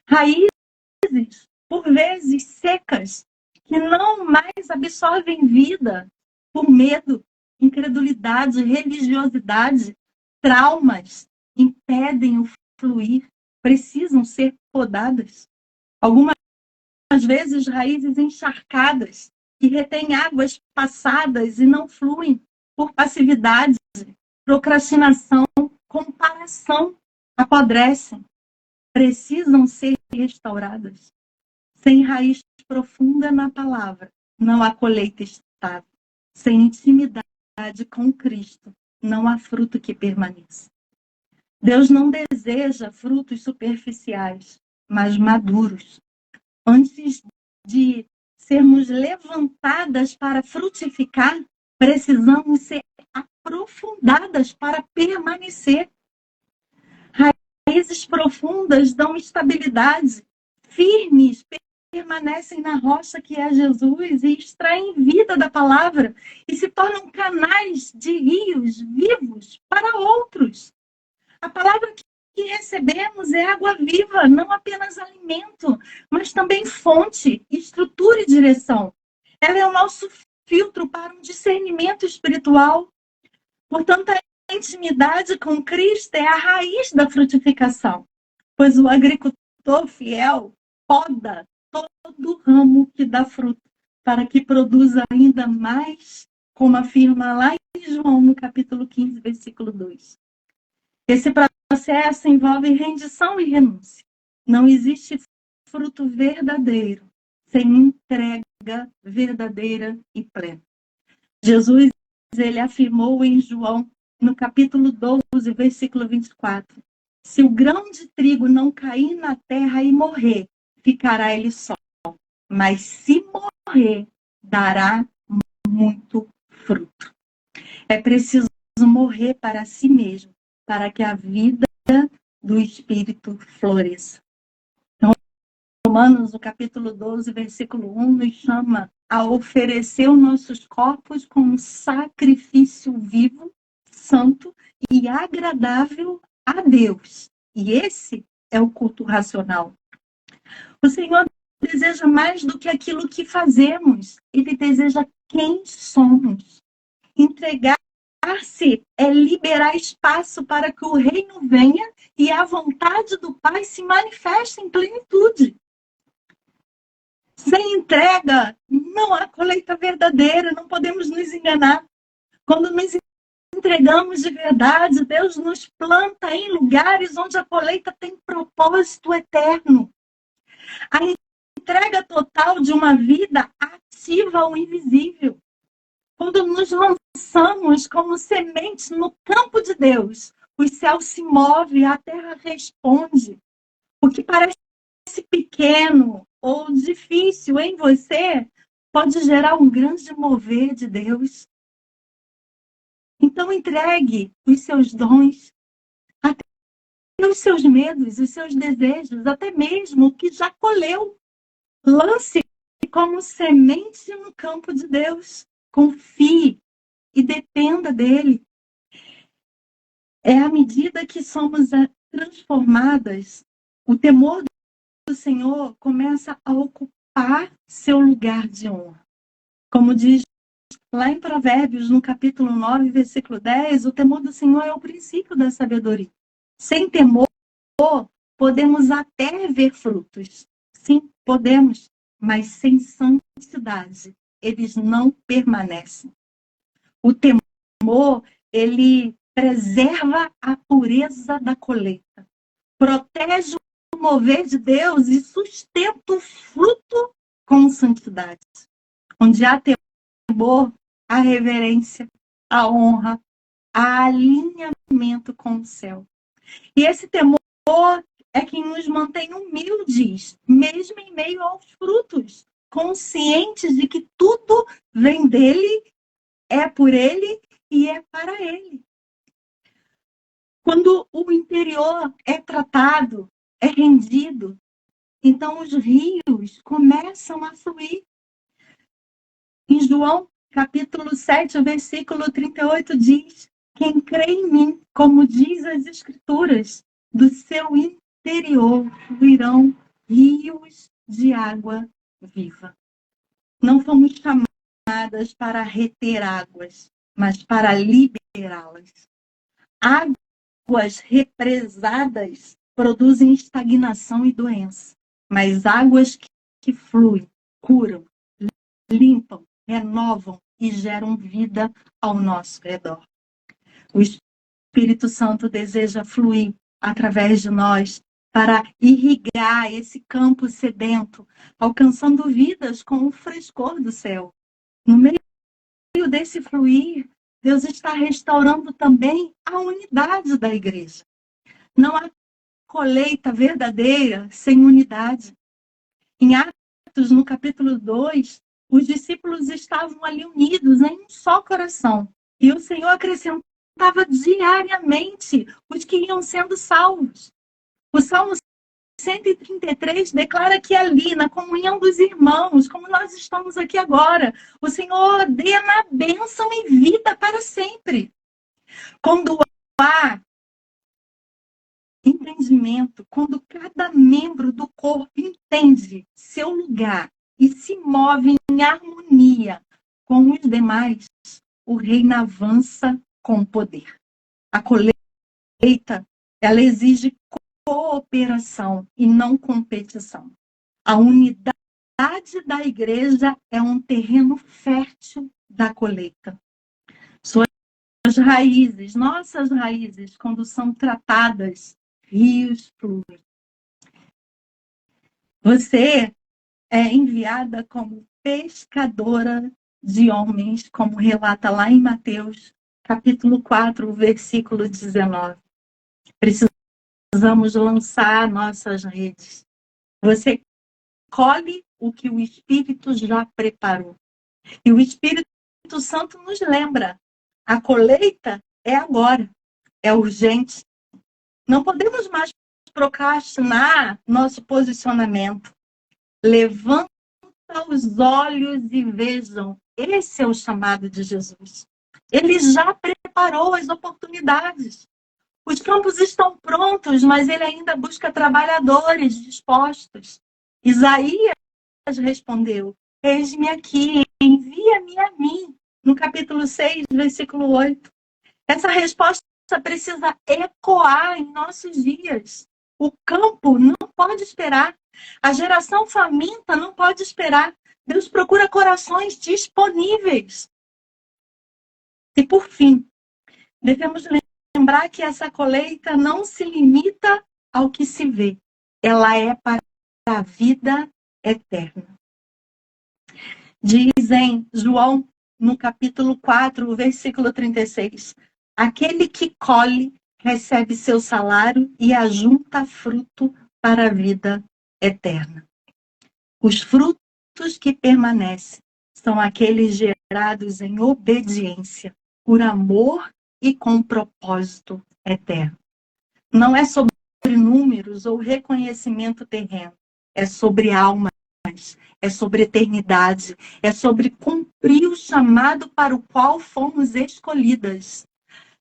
Raízes, por vezes, secas, que não mais absorvem vida por medo, incredulidade, religiosidade, traumas, impedem o fluir, precisam ser podadas. Algumas vezes, raízes encharcadas, que retêm águas passadas e não fluem por passividade, procrastinação, comparação, apodrecem, precisam ser restauradas. Sem raiz profunda na palavra, não há colheita estável. Sem intimidade com Cristo, não há fruto que permaneça. Deus não deseja frutos superficiais, mas maduros. Antes de sermos levantadas para frutificar, precisamos ser aprofundadas para permanecer. Raízes profundas dão estabilidade, firmes, permanecem na rocha que é Jesus e extraem vida da palavra e se tornam canais de rios vivos para outros. A palavra que recebemos é água viva, não apenas alimento, mas também fonte, estrutura e direção. Ela é o nosso filtro para um discernimento espiritual. Portanto, a intimidade com Cristo é a raiz da frutificação, pois o agricultor fiel poda todo ramo que dá fruto, para que produza ainda mais, como afirma lá em João, no capítulo 15, versículo 2. Esse processo envolve rendição e renúncia. Não existe fruto verdadeiro sem entrega verdadeira e plena. Jesus, ele afirmou em João, no capítulo 12, versículo 24, se o grão de trigo não cair na terra e morrer, ficará ele só. Mas se morrer, dará muito fruto. É preciso morrer para si mesmo, para que a vida do Espírito floresça. Então, Romanos, no capítulo 12, versículo 1, nos chama a oferecer os nossos corpos como um sacrifício vivo, santo e agradável a Deus. E esse é o culto racional. O Senhor deseja mais do que aquilo que fazemos. Ele deseja quem somos. Entregar-se é liberar espaço para que o reino venha e a vontade do Pai se manifeste em plenitude. Sem entrega, não há colheita verdadeira, não podemos nos enganar. Quando nos entregamos de verdade, Deus nos planta em lugares onde a colheita tem propósito eterno. A entrega total de uma vida ativa ao invisível. Quando nos lançamos como sementes no campo de Deus, os céus se movem, a terra responde. O que parece pequeno ou difícil em você pode gerar um grande mover de Deus. Então entregue os seus dons, até os seus medos, os seus desejos, até mesmo o que já colheu. Lance como semente no campo de Deus. Confie e dependa dele. É à medida que somos transformadas, o temor do Senhor começa a ocupar ocupar seu lugar de honra. Como diz lá em Provérbios, no capítulo 9, versículo 10, o temor do Senhor é o princípio da sabedoria. Sem temor, podemos até ver frutos. Sim, podemos, mas sem santidade, eles não permanecem. O temor, ele preserva a pureza da colheita, protege o mover de Deus e sustenta o fruto com santidade. Onde há temor, há reverência, há honra, há alinhamento com o céu. E esse temor é que nos mantém humildes, mesmo em meio aos frutos, conscientes de que tudo vem dele, é por ele e é para ele. Quando o interior é tratado, é rendido, então os rios começam a fluir. Em João, capítulo 7, versículo 38 diz: quem crê em mim, como diz as Escrituras, do seu interior fluirão rios de água viva. Não fomos chamadas para reter águas, mas para liberá-las. Águas represadas produzem estagnação e doença, mas águas que fluem, curam, limpam, renovam e geram vida ao nosso redor. O Espírito Santo deseja fluir através de nós para irrigar esse campo sedento, alcançando vidas com o frescor do céu. No meio desse fluir, Deus está restaurando também a unidade da igreja. Não há colheita verdadeira sem unidade. Em Atos, no capítulo 2, os discípulos estavam ali unidos em um só coração. E o Senhor acrescentava diariamente os que iam sendo salvos. O Salmo 133 declara que ali, na comunhão dos irmãos, como nós estamos aqui agora, o Senhor ordena a bênção e vida para sempre. Quando há entendimento, quando cada membro do corpo entende seu lugar e se move em harmonia com os demais, o reino avança com poder. A colheita, ela exige cooperação e não competição. A unidade da igreja é um terreno fértil da colheita. Suas raízes, nossas raízes, quando são tratadas, rios fluem. Você é enviada como pescadora de homens, como relata lá em Mateus, capítulo 4, versículo 19. Precisamos lançar nossas redes. Você colhe o que o Espírito já preparou. E o Espírito Santo nos lembra, a colheita é agora, é urgente. Não podemos mais procrastinar nosso posicionamento. Levanta os olhos e vejam. Esse é o chamado de Jesus. Ele já preparou as oportunidades. Os campos estão prontos, mas ele ainda busca trabalhadores dispostos. Isaías respondeu: eis-me aqui, envia-me a mim. No capítulo 6, versículo 8. Essa resposta precisa ecoar em nossos dias. O campo não pode esperar. A geração faminta não pode esperar. Deus procura corações disponíveis. E por fim, devemos lembrar que essa colheita não se limita ao que se vê. Ela é para a vida eterna. Diz em João, no capítulo 4, versículo 36, aquele que colhe recebe seu salário e ajunta fruto para a vida eterna. Os frutos que permanecem são aqueles gerados em obediência, por amor e com propósito eterno. Não é sobre números ou reconhecimento terreno, é sobre almas, é sobre eternidade, é sobre cumprir o chamado para o qual fomos escolhidas.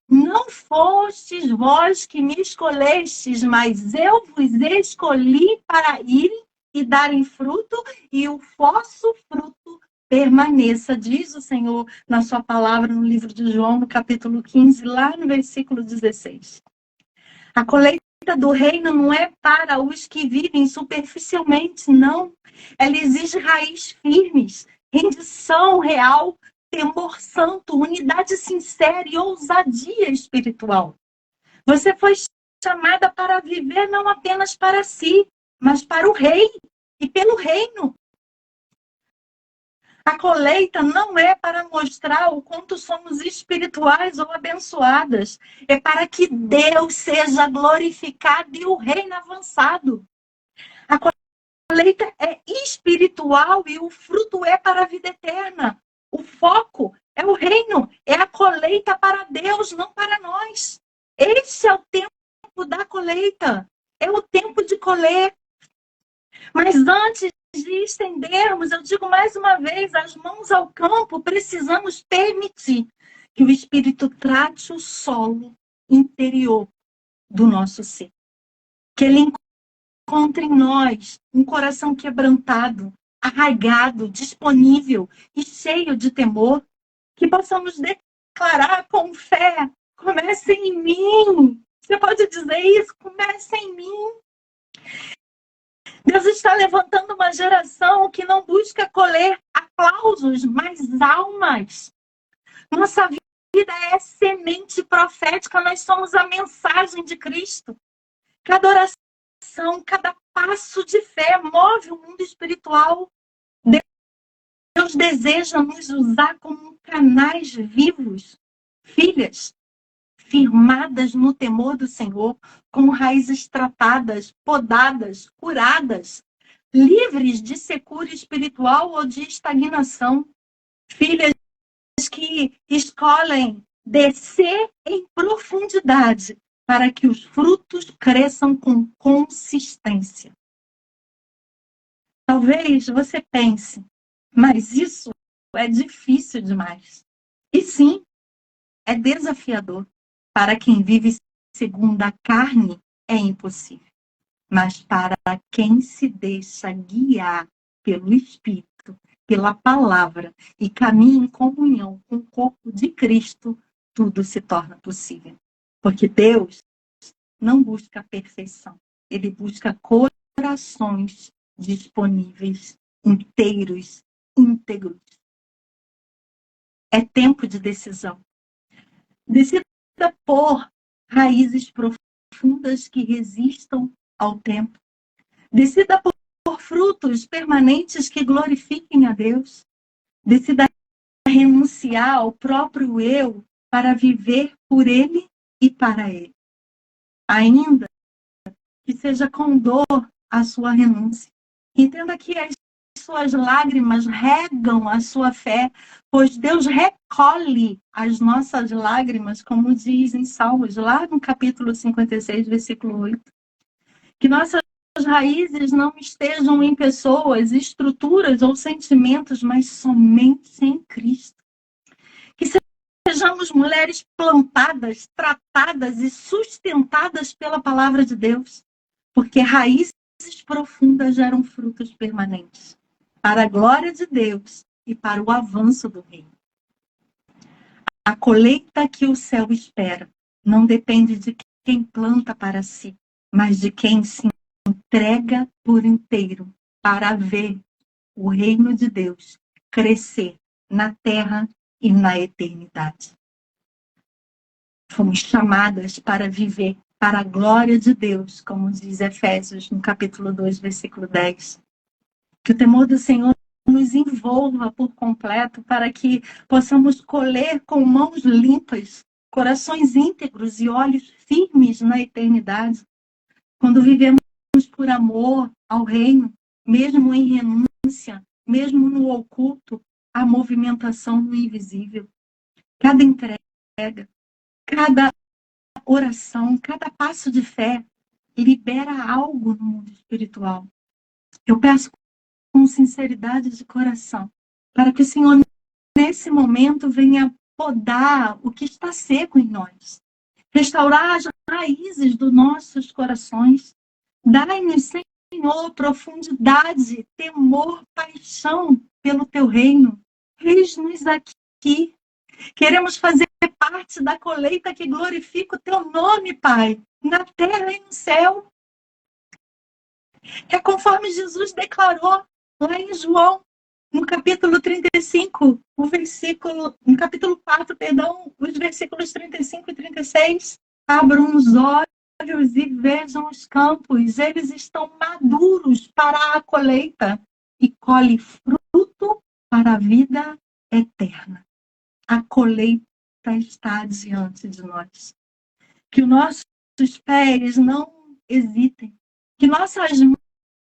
Não fostes vós que me escolhestes, mas eu vos escolhi para irem e darem fruto, e o vosso fruto permaneça, diz o Senhor na sua palavra no livro de João, no capítulo 15, lá no versículo 16. A colheita do reino não é para os que vivem superficialmente, não. Ela exige raiz firmes, rendição real, temor santo, unidade sincera e ousadia espiritual. Você foi chamada para viver não apenas para si, mas para o rei e pelo reino. A colheita não é para mostrar o quanto somos espirituais ou abençoadas. É para que Deus seja glorificado e o reino avançado. A colheita é espiritual e o fruto é para a vida eterna. O foco é o reino, é a colheita para Deus, não para nós. Esse é o tempo da colheita. É o tempo de colher. Mas antes de estendermos, eu digo mais uma vez, as mãos ao campo, precisamos permitir que o Espírito trate o solo interior do nosso ser. Que ele encontre em nós um coração quebrantado, arraigado, disponível e cheio de temor. Que possamos declarar com fé, comece em mim. Você pode dizer isso? Comece em mim. Deus está levantando uma geração que não busca colher aplausos, mas almas. Nossa vida é semente profética, nós somos a mensagem de Cristo. Cada oração, cada passo de fé move o mundo espiritual. Deus deseja nos usar como canais vivos, filhas, firmadas no temor do Senhor, com raízes tratadas, podadas, curadas, livres de secura espiritual ou de estagnação. Filhas que escolhem descer em profundidade para que os frutos cresçam com consistência. Talvez você pense, mas isso é difícil demais. E sim, é desafiador. Para quem vive segundo a carne, é impossível. Mas para quem se deixa guiar pelo Espírito, pela palavra e caminha em comunhão com o corpo de Cristo, tudo se torna possível. Porque Deus não busca a perfeição. Ele busca corações disponíveis, inteiros, íntegros. É tempo de decisão. Decida por raízes profundas que resistam ao tempo. Decida por frutos permanentes que glorifiquem a Deus. Decida renunciar ao próprio eu para viver por Ele e para Ele. Ainda que seja com dor a sua renúncia. Entenda que as suas lágrimas regam a sua fé, pois Deus recolhe as nossas lágrimas, como diz em Salmos, lá no capítulo 56, versículo 8. Que nossas raízes não estejam em pessoas, estruturas ou sentimentos, mas somente em Cristo. Que sejamos mulheres plantadas, tratadas e sustentadas pela palavra de Deus, porque raízes profundas geram frutos permanentes, para a glória de Deus e para o avanço do reino. A colheita que o céu espera não depende de quem planta para si, mas de quem se entrega por inteiro para ver o reino de Deus crescer na terra e na eternidade. Fomos chamadas para viver para a glória de Deus, como diz Efésios, no capítulo 2, versículo 10. Que o temor do Senhor nos envolva por completo para que possamos colher com mãos limpas, corações íntegros e olhos firmes na eternidade. Quando vivemos por amor ao reino, mesmo em renúncia, mesmo no oculto, a movimentação no invisível. Cada entrega, cada oração, cada passo de fé libera algo no mundo espiritual. Eu peço com sinceridade de coração, para que o Senhor, nesse momento, venha podar o que está seco em nós, restaurar as raízes dos nossos corações. Dai-nos, Senhor, profundidade, temor, paixão pelo teu reino. Eis-nos aqui. Queremos fazer parte da colheita que glorifica o teu nome, Pai, na terra e no céu. É conforme Jesus declarou lá em João, no capítulo 35, no capítulo 4, perdão, os versículos 35 e 36. Abram os olhos e vejam os campos, eles estão maduros para a colheita e colhe fruto para a vida eterna. A colheita está diante de nós. Que os nossos pés não hesitem, que nossas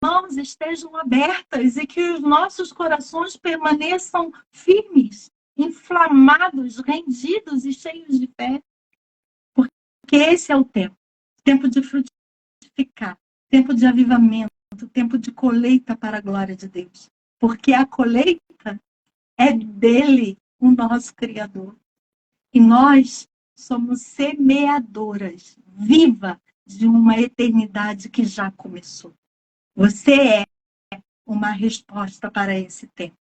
mãos estejam abertas e que os nossos corações permaneçam firmes, inflamados, rendidos e cheios de fé. Porque esse é o tempo de frutificar, tempo de avivamento, tempo de colheita para a glória de Deus. Porque a colheita é dele, o nosso Criador. E nós somos semeadoras vivas de uma eternidade que já começou. Você é uma resposta para esse tempo.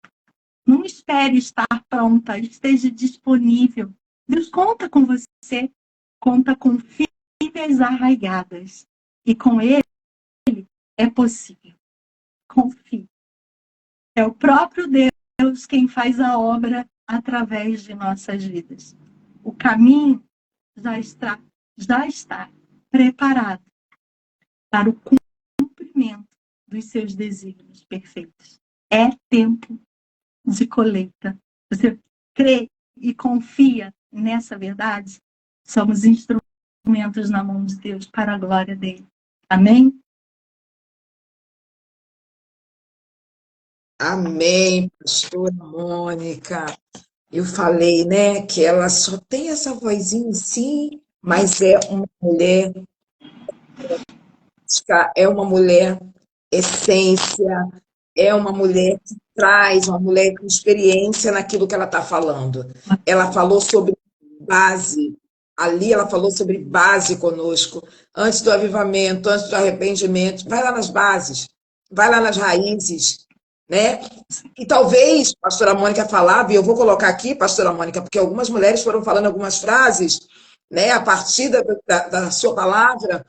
Não espere estar pronta, esteja disponível. Deus conta com você, conta com filhas arraigadas. E com Ele é possível. Confie. É o próprio Deus quem faz a obra através de nossas vidas. O caminho já está preparado para o cumprimento dos seus desígnios perfeitos. É tempo de colheita. Você crê e confia nessa verdade? Somos instrumentos na mão de Deus para a glória dele. Amém? Amém, pastora Mônica. Eu falei, né, que ela só tem essa vozinha sim, mas é uma mulher essência, é uma mulher que traz, uma mulher com experiência naquilo que ela está falando. Ela falou sobre base, ali ela falou sobre base conosco, antes do avivamento, antes do arrependimento. Vai lá nas bases, vai lá nas raízes, né? E talvez, pastora Mônica falava, e eu vou colocar aqui, pastora Mônica, porque algumas mulheres foram falando algumas frases, né, a partir da sua palavra,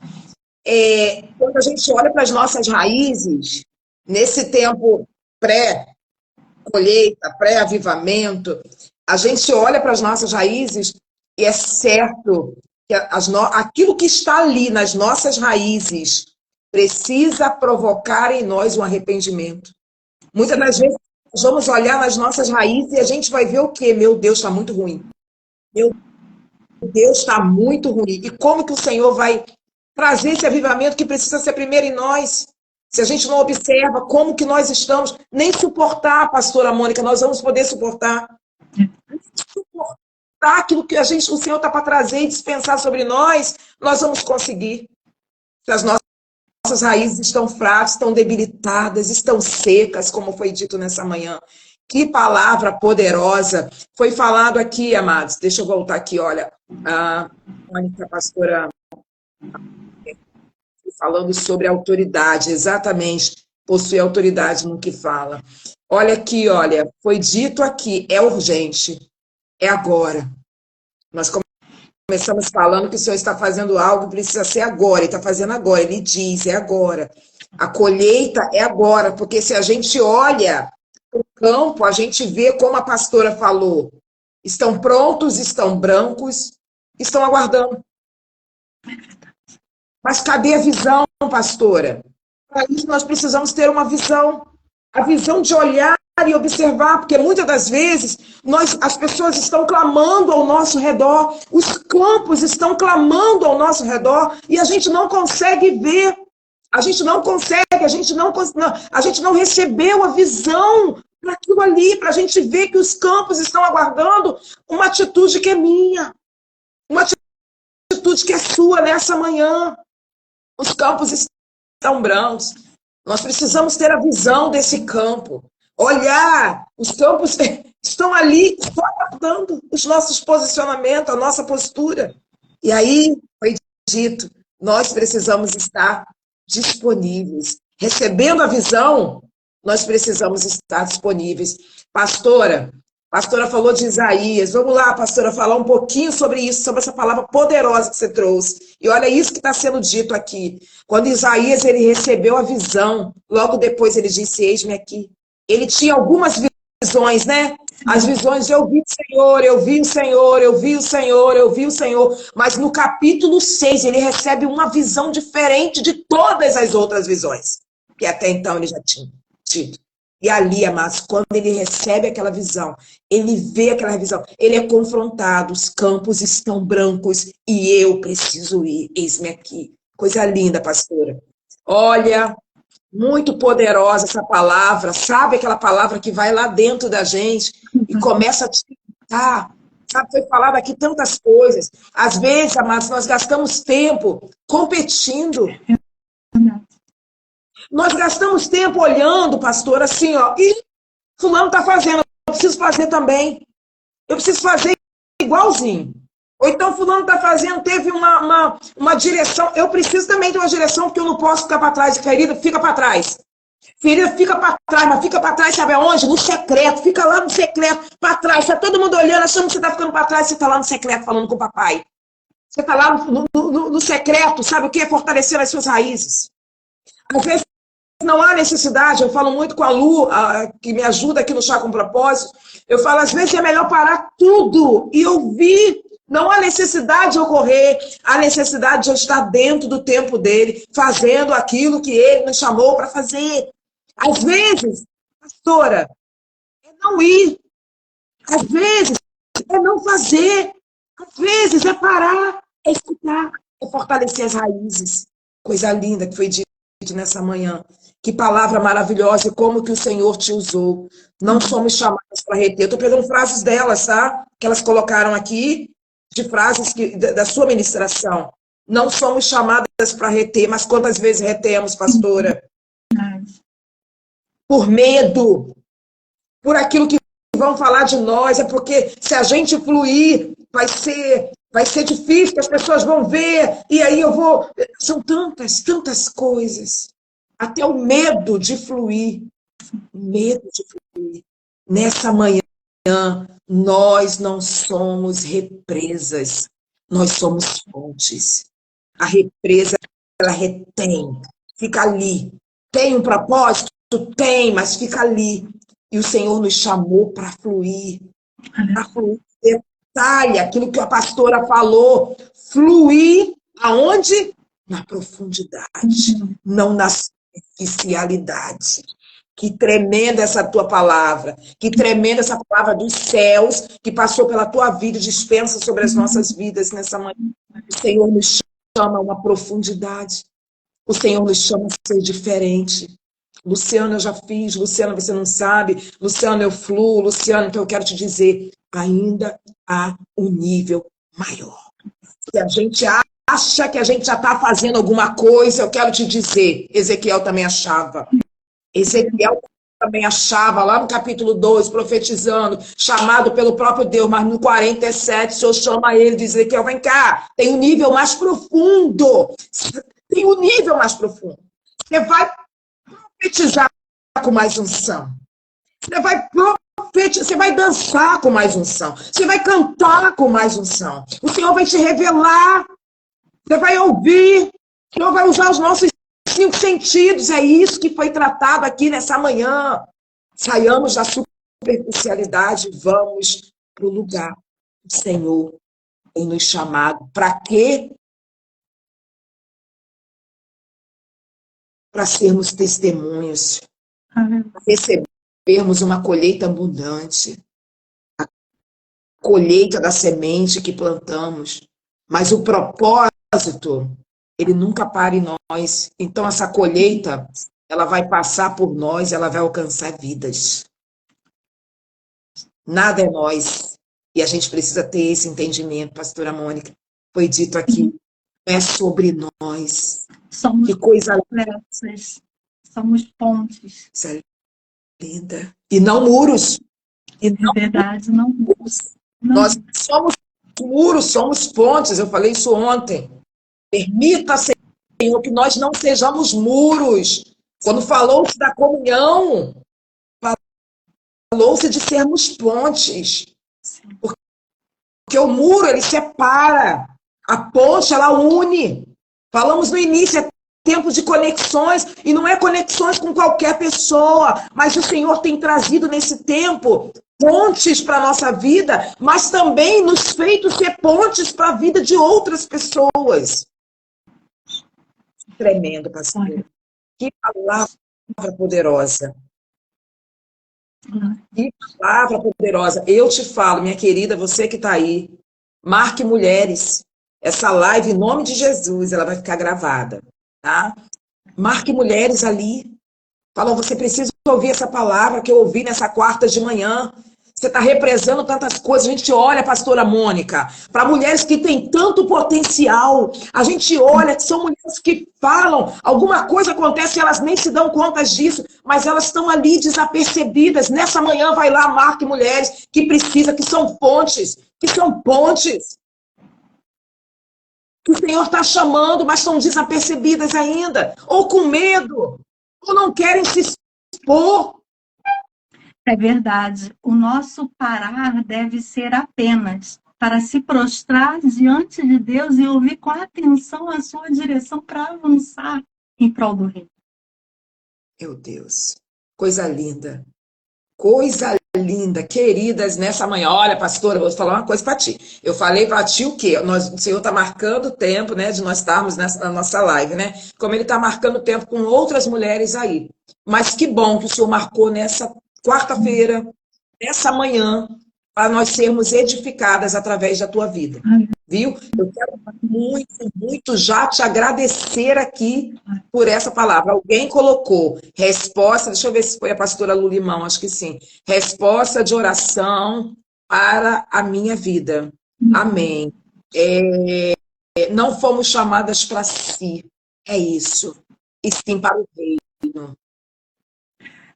quando a gente olha para as nossas raízes, nesse tempo pré-colheita, pré-avivamento, a gente olha para as nossas raízes e é certo que aquilo que está ali nas nossas raízes precisa provocar em nós um arrependimento. Muitas das vezes nós vamos olhar nas nossas raízes e a gente vai ver o quê? Meu Deus, está muito ruim. Meu Deus, está muito ruim. E como que o Senhor vai trazer esse avivamento que precisa ser primeiro em nós? Se a gente não observa como que nós estamos, nem suportar, pastora Mônica, nós vamos poder suportar. Suportar aquilo que o Senhor está para trazer e dispensar sobre nós, nós vamos conseguir. Se as nossas raízes estão fracas, estão debilitadas, estão secas, como foi dito nessa manhã. Que palavra poderosa. Foi falado aqui, amados. Deixa eu voltar aqui, olha. A Mônica, pastora, falando sobre autoridade, exatamente. Possui autoridade no que fala. Olha aqui, olha. Foi dito aqui, é urgente. É agora. Nós começamos falando que o Senhor está fazendo algo, precisa ser agora, Ele está fazendo agora, Ele diz, é agora. A colheita é agora, porque se a gente olha para o campo, a gente vê como a pastora falou, estão prontos, estão brancos, estão aguardando. Mas cadê a visão, pastora? Para isso nós precisamos ter uma visão, a visão de olhar e observar, porque muitas das vezes as pessoas estão clamando ao nosso redor, os campos estão clamando ao nosso redor e a gente não consegue ver, a gente não consegue, a gente não recebeu a visão para aquilo ali, para a gente ver que os campos estão aguardando uma atitude que é minha, uma atitude que é sua nessa manhã. Os campos estão brancos, nós precisamos ter a visão desse campo. Olhar, os campos estão ali só aguardando os nossos posicionamentos, a nossa postura. E aí, foi dito, nós precisamos estar disponíveis, recebendo a visão, nós precisamos estar disponíveis. Pastora falou de Isaías. Vamos lá, pastora, falar um pouquinho sobre isso, sobre essa palavra poderosa que você trouxe. E olha isso que está sendo dito aqui. Quando Isaías ele recebeu a visão, logo depois ele disse, eis-me aqui. Ele tinha algumas visões, né? As visões, eu vi o Senhor, eu vi o Senhor, eu vi o Senhor, eu vi o Senhor. Mas no capítulo 6, ele recebe uma visão diferente de todas as outras visões, que até então ele já tinha tido. E ali, amados, quando ele recebe aquela visão, ele vê aquela visão, ele é confrontado, os campos estão brancos e eu preciso ir, eis-me aqui. Coisa linda, pastora. Olha, muito poderosa essa palavra, sabe aquela palavra que vai lá dentro da gente e começa a te irritar? Sabe, foi falado aqui tantas coisas. Às vezes, amados, nós gastamos tempo competindo. Nós gastamos tempo olhando, pastor, assim, ó, e fulano está fazendo, eu preciso fazer também. Eu preciso fazer igualzinho. Ou então fulano está fazendo, teve uma direção, eu preciso também ter uma direção, porque eu não posso ficar para trás. Querida, fica para trás. Filha, fica para trás, mas fica para trás, sabe aonde? No secreto, fica lá no secreto, para trás. Está todo mundo olhando, achando que você está ficando para trás, você está lá no secreto falando com o papai. Você está lá no secreto, sabe o que? Fortalecer as suas raízes. Às vezes, não há necessidade, eu falo muito com a Lu, que me ajuda aqui no Chá com Propósito, eu falo, às vezes é melhor parar tudo e ouvir, não há necessidade de ocorrer, há necessidade de eu estar dentro do tempo dele, fazendo aquilo que ele me chamou para fazer. Às vezes, pastora, é não ir, às vezes é não fazer, às vezes é parar, é escutar, é fortalecer as raízes. Coisa linda que foi dita nessa manhã. Que palavra maravilhosa e como que o Senhor te usou. Não somos chamadas para reter. Eu estou pegando frases delas, tá? Que elas colocaram aqui, de frases da sua ministração. Não somos chamadas para reter, mas quantas vezes retemos, pastora? Por medo, por aquilo que vão falar de nós, é porque se a gente fluir, vai ser difícil, que as pessoas vão ver, e aí eu vou... São tantas coisas. Até o medo de fluir. Medo de fluir. Nessa manhã, nós não somos represas, nós somos fontes. A represa, ela retém, fica ali. Tem um propósito? Tem, mas fica ali. E o Senhor nos chamou para fluir. Para fluir. Detalhe, aquilo que a pastora falou. Fluir aonde? Na profundidade, não na superficialidade. Que tremenda essa tua palavra, que tremenda essa palavra dos céus que passou pela tua vida e dispensa sobre as nossas vidas nessa manhã. O Senhor nos chama a uma profundidade. O Senhor nos chama a ser diferente. Luciana, eu já fiz. Luciana, você não sabe. Luciana, eu fluo. Luciana, então eu quero te dizer, ainda há um nível maior. Se a gente acha que a gente já está fazendo alguma coisa, eu quero te dizer, Ezequiel também achava. Ezequiel também achava, lá no capítulo 2, profetizando, chamado pelo próprio Deus, mas no 47, o Senhor chama ele e diz, Ezequiel, vem cá, tem um nível mais profundo. Tem um nível mais profundo. Você vai profetizar com mais unção. Você vai dançar com mais unção. Você vai cantar com mais unção. O Senhor vai te revelar. Você vai ouvir. O Senhor vai usar os nossos 5 sentidos. É isso que foi tratado aqui nessa manhã. Saiamos da superficialidade e vamos para o lugar que o Senhor tem nos chamado. Para quê? Para sermos testemunhos. Para recebermos uma colheita abundante. A colheita da semente que plantamos. Mas o propósito, ele nunca para em nós. Então, essa colheita, ela vai passar por nós, ela vai alcançar vidas. Nada é nós. E a gente precisa ter esse entendimento, pastora Mônica. Foi dito aqui, não é sobre nós. Somos que coisa peças, somos pontes. Isso é linda. E não muros. E não é verdade, não muros. Nós somos muros, somos pontes. Eu falei isso ontem. Permita, Senhor, que nós não sejamos muros. Quando falou-se da comunhão, falou-se de sermos pontes. Porque o muro, ele separa. A ponte, ela une. Falamos no início, é tempo de conexões, e não é conexões com qualquer pessoa, mas o Senhor tem trazido nesse tempo pontes para a nossa vida, mas também nos feito ser pontes para a vida de outras pessoas. Tremendo, pastor. Que palavra poderosa. Que palavra poderosa. Eu te falo, minha querida, você que está aí, marque mulheres. Essa live, em nome de Jesus, ela vai ficar gravada, tá? Marque mulheres ali. Fala, você precisa ouvir essa palavra que eu ouvi nessa quarta de manhã. Você está represando tantas coisas. A gente olha, pastora Mônica, para mulheres que têm tanto potencial. A gente olha que são mulheres que falam, alguma coisa acontece e elas nem se dão conta disso, mas elas estão ali desapercebidas. Nessa manhã, vai lá, marque mulheres que precisam, que são pontes, que são pontes. Que o Senhor está chamando, mas estão desapercebidas ainda, ou com medo, ou não querem se expor. É verdade. O nosso parar deve ser apenas para se prostrar diante de Deus e ouvir com atenção a sua direção para avançar em prol do reino. Meu Deus, coisa linda. Coisa linda, queridas, nessa manhã. Olha, pastora, eu vou falar uma coisa para ti. Eu falei para ti o quê? O Senhor está marcando o tempo, né, de nós estarmos na nossa live, né? Como Ele está marcando o tempo com outras mulheres aí. Mas que bom que o Senhor marcou nessa quarta-feira, nessa manhã, para nós sermos edificadas através da tua vida. Viu? Eu quero muito, muito já te agradecer aqui por essa palavra. Alguém colocou resposta, deixa eu ver se foi a pastora Lu Limão, acho que sim. Resposta de oração para a minha vida. Amém. Não fomos chamadas para si, é isso. E sim para o reino.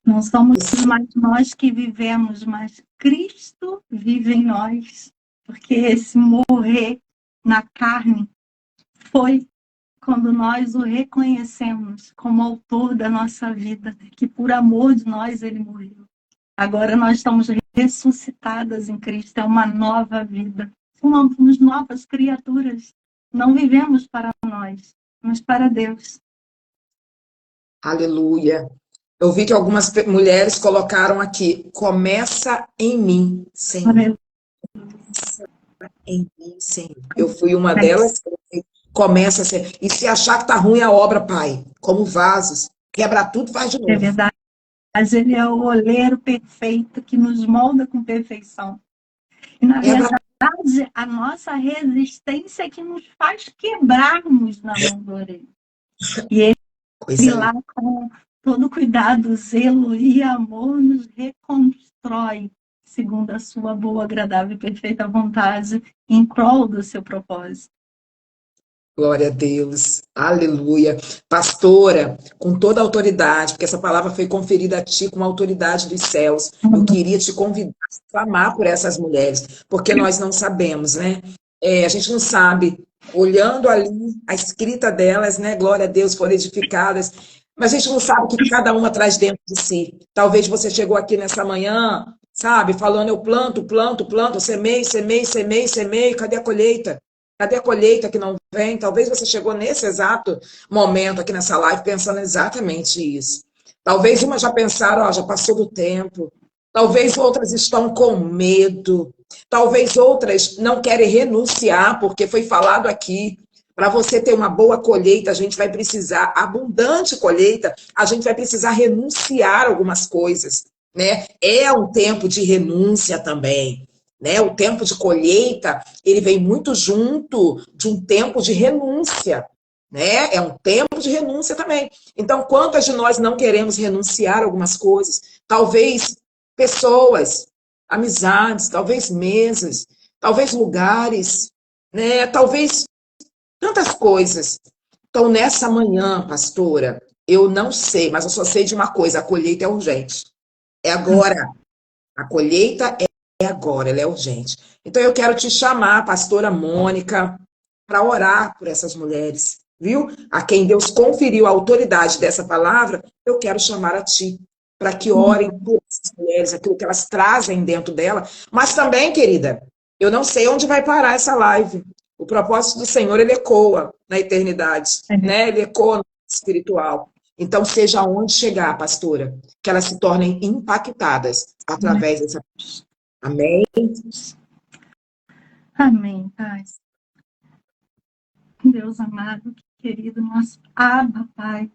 Não somos mais nós que vivemos, mas Cristo vive em nós. Porque esse morrer na carne foi quando nós o reconhecemos como autor da nossa vida, que por amor de nós ele morreu. Agora nós estamos ressuscitadas em Cristo, é uma nova vida. Somos novas criaturas. Não vivemos para nós, mas para Deus. Aleluia. Eu vi que algumas mulheres colocaram aqui, começa em mim, Senhor. Aleluia. Começa em mim, Senhor. Eu fui uma delas, começa a ser. E se achar que tá ruim a obra, Pai, como vasos, quebra tudo, faz de novo. É verdade. Mas ele é o oleiro perfeito que nos molda com perfeição. E, na verdade, a nossa resistência é que nos faz quebrarmos na mão do oleiro. E ele lá, com todo cuidado, zelo e amor, nos reconstrói segundo a sua boa, agradável e perfeita vontade, em prol do seu propósito. Glória a Deus, aleluia. Pastora, com toda a autoridade, porque essa palavra foi conferida a ti com a autoridade dos céus, eu queria te convidar a clamar por essas mulheres, porque nós não sabemos, né? A gente não sabe, olhando ali a escrita delas, né? Glória a Deus, foram edificadas, mas a gente não sabe o que cada uma traz dentro de si. Talvez você chegou aqui nessa manhã, sabe, falando, eu planto, semeio, cadê a colheita? Cadê a colheita que não vem? Talvez você chegou nesse exato momento aqui nessa live pensando exatamente isso. Talvez umas já pensaram, ó, já passou do tempo. Talvez outras estão com medo. Talvez outras não querem renunciar, porque foi falado aqui. Para você ter uma boa colheita, a gente vai precisar, abundante colheita, a gente vai precisar renunciar algumas coisas, né? É um tempo de renúncia também. Né? O tempo de colheita, ele vem muito junto de um tempo de renúncia, né? É um tempo de renúncia também. Então, quantas de nós não queremos renunciar a algumas coisas? Talvez pessoas, amizades, talvez mesas, talvez lugares, né? Talvez tantas coisas. Então, nessa manhã, pastora, eu não sei, mas eu só sei de uma coisa, a colheita é urgente. É agora. A colheita é agora, ela é urgente. Então eu quero te chamar, pastora Mônica, para orar por essas mulheres. viu? A quem Deus conferiu a autoridade dessa palavra, eu quero chamar a ti, para que orem por essas mulheres, aquilo que elas trazem dentro dela. Mas também, querida, eu não sei onde vai parar essa live. O propósito do Senhor, ele ecoa na eternidade, né? Ele ecoa no espiritual. Então, seja onde chegar, pastora, que elas se tornem impactadas através dessa. Amém? Amém, Pai. Deus amado, querido, nosso Abba, Pai,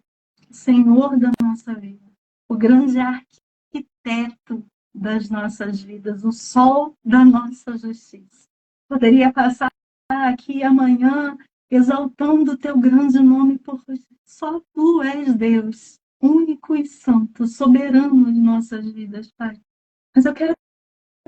Senhor da nossa vida, o grande arquiteto das nossas vidas, o sol da nossa justiça. Poderia passar aqui amanhã exaltando o teu grande nome, porque só tu és Deus, único e santo, soberano de nossas vidas, Pai. Mas eu quero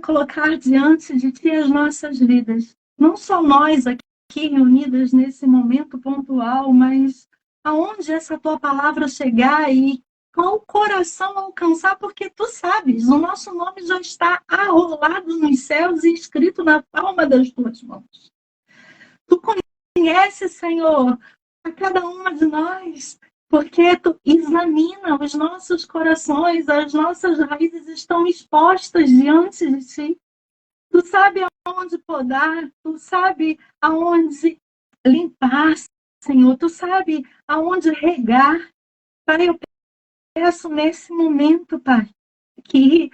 colocar diante de ti as nossas vidas, não só nós aqui reunidas nesse momento pontual, mas aonde essa tua palavra chegar e qual coração alcançar, porque tu sabes, o nosso nome já está arrolado nos céus e escrito na palma das tuas mãos. Tu conheces, Senhor, a cada uma de nós, porque tu examina os nossos corações, as nossas raízes estão expostas diante de ti. Tu sabe aonde podar, tu sabe aonde limpar, Senhor, tu sabe aonde regar. Pai, eu peço nesse momento, Pai, que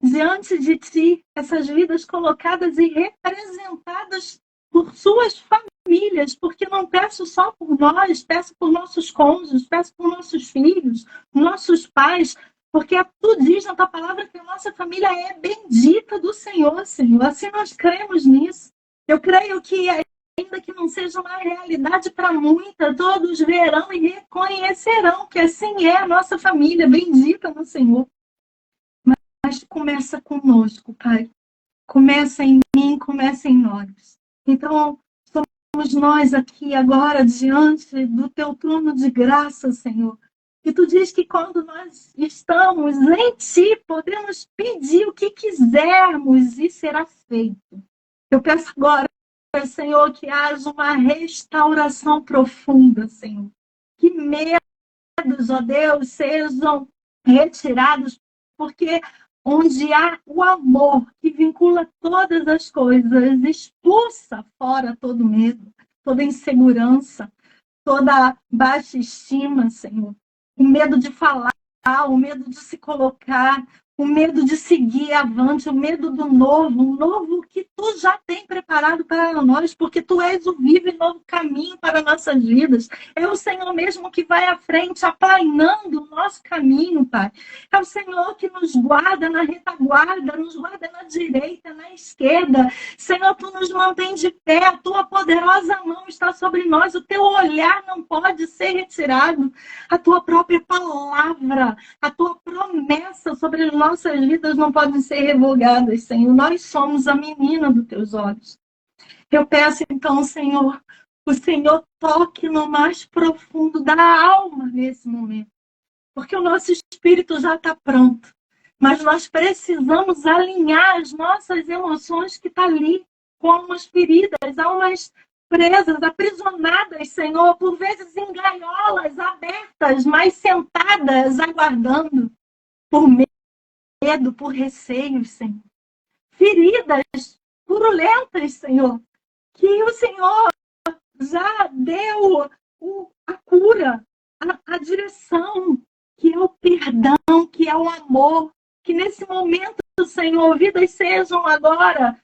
diante de ti, essas vidas colocadas e representadas por suas famílias, porque não peço só por nós, peço por nossos cônjuges, peço por nossos filhos, nossos pais, porque tu diz na tua palavra que a nossa família é bendita do Senhor, Senhor. Assim nós cremos nisso. Eu creio que, ainda que não seja uma realidade para muitas, todos verão e reconhecerão que assim é a nossa família, bendita no Senhor. Mas começa conosco, Pai. Começa em mim, começa em nós. Então, somos nós aqui agora diante do teu trono de graça, Senhor. E tu diz que quando nós estamos em ti, podemos pedir o que quisermos e será feito. Eu peço agora, Senhor, que haja uma restauração profunda, Senhor. Que medos, ó Deus, sejam retirados, porque onde há o amor que vincula todas as coisas, expulsa fora todo medo, toda insegurança, toda baixa estima, Senhor. O medo de falar, o medo de se colocar, o medo de seguir avante, o medo do novo, o novo que tu já tem preparado para nós, porque tu és o vivo e novo caminho para nossas vidas. É o Senhor mesmo que vai à frente, aplainando o nosso caminho, Pai. É o Senhor que nos guarda na retaguarda, nos guarda na direita, na esquerda. Senhor, tu nos mantém de pé, a tua poderosa mão está sobre nós, o teu olhar não pode ser retirado, a tua própria palavra, a tua promessa sobre as nossas vidas não podem ser revogadas, Senhor. Nós somos a menina dos teus olhos. Eu peço então, Senhor, o Senhor toque no mais profundo da alma nesse momento, porque o nosso espírito já está pronto, mas nós precisamos alinhar as nossas emoções que estão ali, com almas feridas, almas presas, aprisionadas, Senhor, por vezes em gaiolas abertas, mas sentadas, aguardando, por medo, por receios, Senhor. Feridas purulentas, Senhor, que o Senhor já deu a cura, a direção, que é o perdão, que é o amor, que nesse momento, Senhor, vidas sejam agora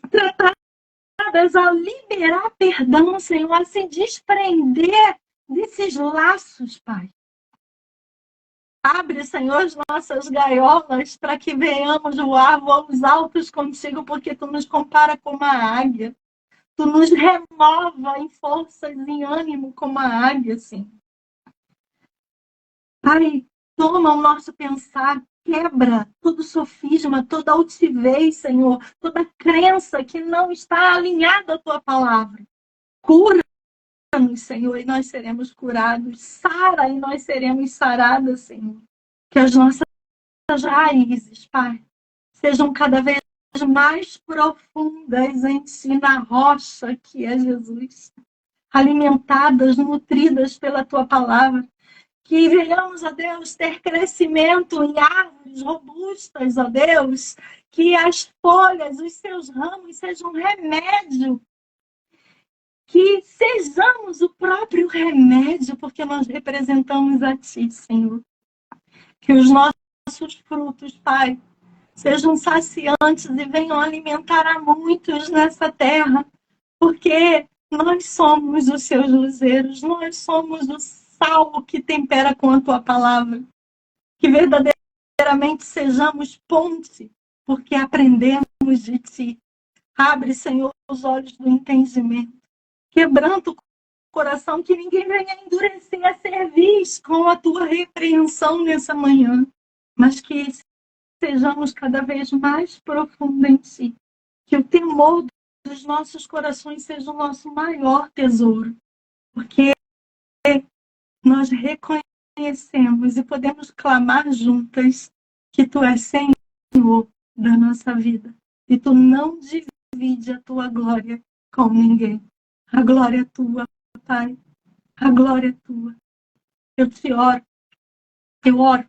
tratadas a liberar perdão, Senhor, a se desprender desses laços, Pai. Abre, Senhor, as nossas gaiolas para que venhamos voar voos altos contigo, porque tu nos compara com uma águia. Tu nos renova em forças, em ânimo como a águia, assim. Pai, toma o nosso pensar, quebra todo sofisma, toda altivez, Senhor, toda crença que não está alinhada à tua palavra. Cura-nos, Senhor, e nós seremos curados. Sara, e nós seremos saradas, Senhor. Que as nossas raízes, Pai, sejam cada vez mais profundas em ti, na rocha que é Jesus. alimentadas, nutridas pela tua palavra. Que venhamos, ó Deus, ter crescimento em árvores robustas, ó Deus, que as folhas, os seus ramos sejam remédio, que sejamos o próprio remédio, porque nós representamos a Ti, Senhor. Que os nossos frutos, Pai, sejam saciantes e venham alimentar a muitos nessa terra, porque nós somos os seus luzeiros, nós somos o sal que tempera com a tua palavra. Que verdadeiramente sejamos ponte, porque aprendemos de ti. Abre, Senhor, os olhos do entendimento. Quebranta o coração, que ninguém venha endurecer a cerviz com a tua repreensão nessa manhã, mas que sejamos cada vez mais profundos em ti. Que o temor dos nossos corações seja o nosso maior tesouro, porque nós reconhecemos e podemos clamar juntas que tu és Senhor da nossa vida e tu não divide a tua glória com ninguém. A glória é tua, Pai. A glória é tua. Eu te oro. Eu oro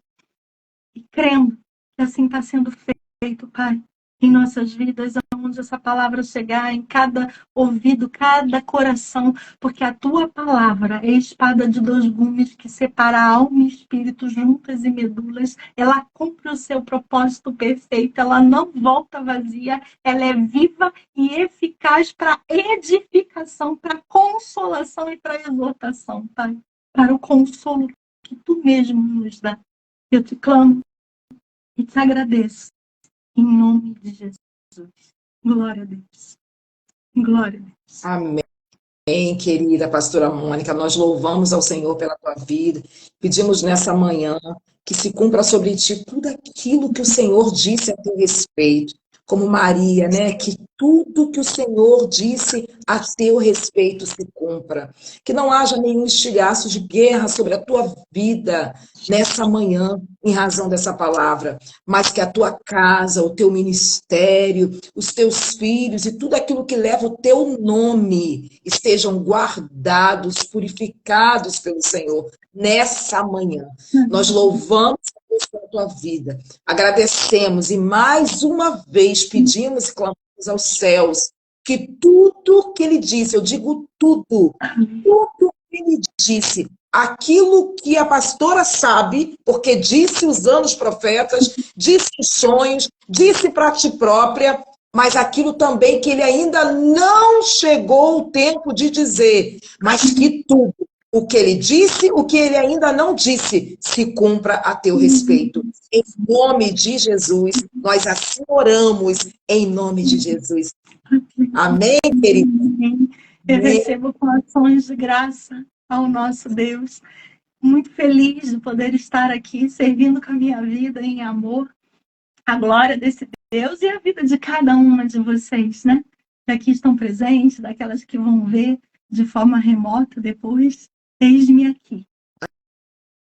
e crendo que assim está sendo feito, Pai, em nossas vidas, aonde essa palavra chegar, em cada ouvido, cada coração, porque a tua palavra é espada de dois gumes que separa a alma e espírito, juntas e medulas. Ela cumpre o seu propósito perfeito, ela não volta vazia, ela é viva e eficaz para edificação, para consolação e para exortação, Pai, para o consolo que tu mesmo nos dá. Eu te clamo e te agradeço. Em nome de Jesus. Glória a Deus. Glória a Deus. Amém, querida pastora Mônica. Nós louvamos ao Senhor pela tua vida. Pedimos nessa manhã que se cumpra sobre ti tudo aquilo que o Senhor disse a teu respeito. Como Maria, né? Que tudo que o Senhor disse a teu respeito se cumpra. Que não haja nenhum estilhaço de guerra sobre a tua vida nessa manhã, em razão dessa palavra, mas que a tua casa, o teu ministério, os teus filhos e tudo aquilo que leva o teu nome estejam guardados, purificados pelo Senhor nessa manhã. Nós louvamos pela tua vida, agradecemos e mais uma vez pedimos e clamamos aos céus que tudo que ele disse, eu digo tudo que ele disse, aquilo que a pastora sabe, porque disse usando os profetas, disse os sonhos, disse para ti própria, mas aquilo também que ele ainda não chegou o tempo de dizer, mas que tudo, o que ele disse, o que ele ainda não disse, se cumpra a teu respeito. Em nome de Jesus, nós assim oramos, em nome de Jesus. Amém, querido? Eu recebo com ações de graça ao nosso Deus. Muito feliz de poder estar aqui, servindo com a minha vida em amor, a glória desse Deus e a vida de cada uma de vocês, né? Que aqui estão presentes, daquelas que vão ver de forma remota depois. Eis-me aqui.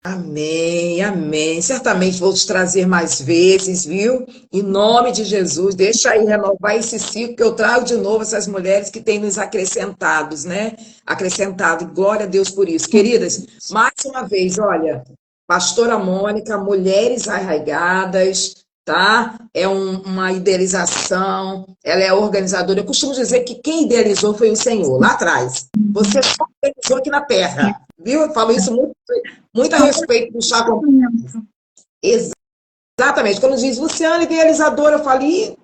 Amém, amém. Certamente vou te trazer mais vezes, viu? Em nome de Jesus, deixa aí renovar esse ciclo que eu trago de novo essas mulheres que têm nos acrescentados, né? Acrescentado. Glória a Deus por isso. Queridas, mais uma vez, olha, pastora Mônica, Mulheres Arraigadas, tá? É uma idealização, ela é organizadora. Eu costumo dizer que quem idealizou foi o Senhor, lá atrás. Você só idealizou aqui na Terra, viu? Eu falo isso muito a respeito do chá com... Exatamente. Quando diz Luciana, idealizadora, eu falei,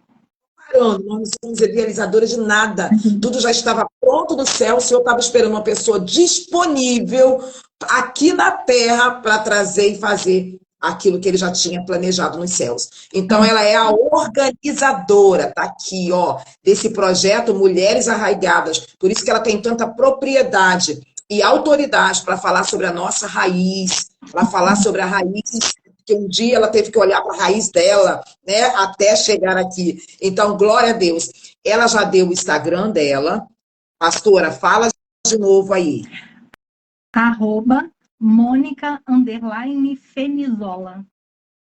parando, nós não somos idealizadoras de nada. Tudo já estava pronto no céu, o Senhor estava esperando uma pessoa disponível aqui na Terra para trazer e fazer aquilo que ele já tinha planejado nos céus. Então, ela é a organizadora, tá aqui, ó, desse projeto Mulheres Arraigadas. Por isso que ela tem tanta propriedade e autoridade para falar sobre a nossa raiz, para falar sobre a raiz, que um dia ela teve que olhar para a raiz dela, né, até chegar aqui. Então, glória a Deus. Ela já deu o Instagram dela. Pastora, fala de novo aí. @Mônica_Fenizola.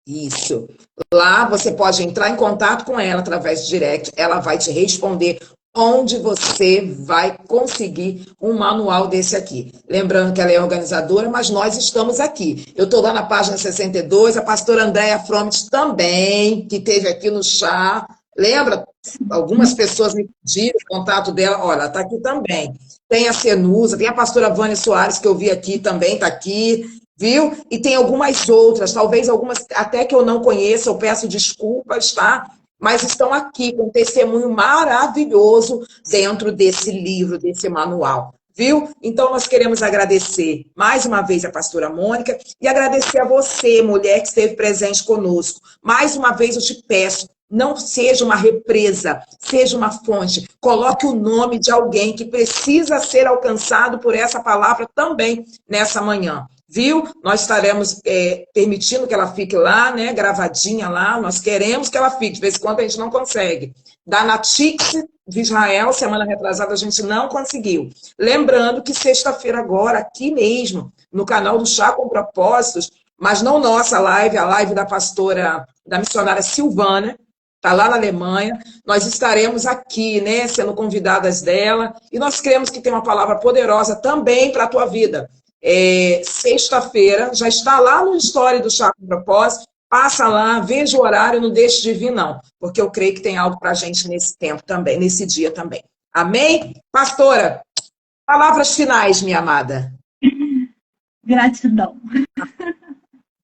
Isso. Lá você pode entrar em contato com ela através de direct. Ela vai te responder onde você vai conseguir um manual desse aqui. Lembrando que ela é organizadora, mas nós estamos aqui. Eu estou lá na página 62, a pastora Andréia Frommit também, que esteve aqui no chá. Lembra? Algumas pessoas me pediram o contato dela. Olha, ela está aqui também. Tem a Cenusa, tem a pastora Vânia Soares, que eu vi aqui também, está aqui, viu? E tem algumas outras, talvez algumas até que eu não conheça, eu peço desculpas, tá? Mas estão aqui com um testemunho maravilhoso dentro desse livro, desse manual, viu? Então, nós queremos agradecer mais uma vez a pastora Mônica e agradecer a você, mulher que esteve presente conosco. Mais uma vez eu te peço, não seja uma represa, seja uma fonte. Coloque o nome de alguém que precisa ser alcançado por essa palavra também nessa manhã. Viu? Nós estaremos permitindo que ela fique lá, né, gravadinha lá. Nós queremos que ela fique, de vez em quando a gente não consegue. Da Natix de Israel, semana retrasada, a gente não conseguiu. Lembrando que sexta-feira agora, aqui mesmo, no canal do Chá com Propósitos, mas não nossa live, a live da pastora, da missionária Silvana, está lá na Alemanha. Nós estaremos aqui, né, sendo convidadas dela, e nós queremos que tenha uma palavra poderosa também para a tua vida. Sexta-feira, já está lá no Story do Chá com Propósito, passa lá, veja o horário, não deixe de vir não, porque eu creio que tem algo para a gente nesse tempo também, nesse dia também. Amém? Pastora, palavras finais, minha amada. Gratidão.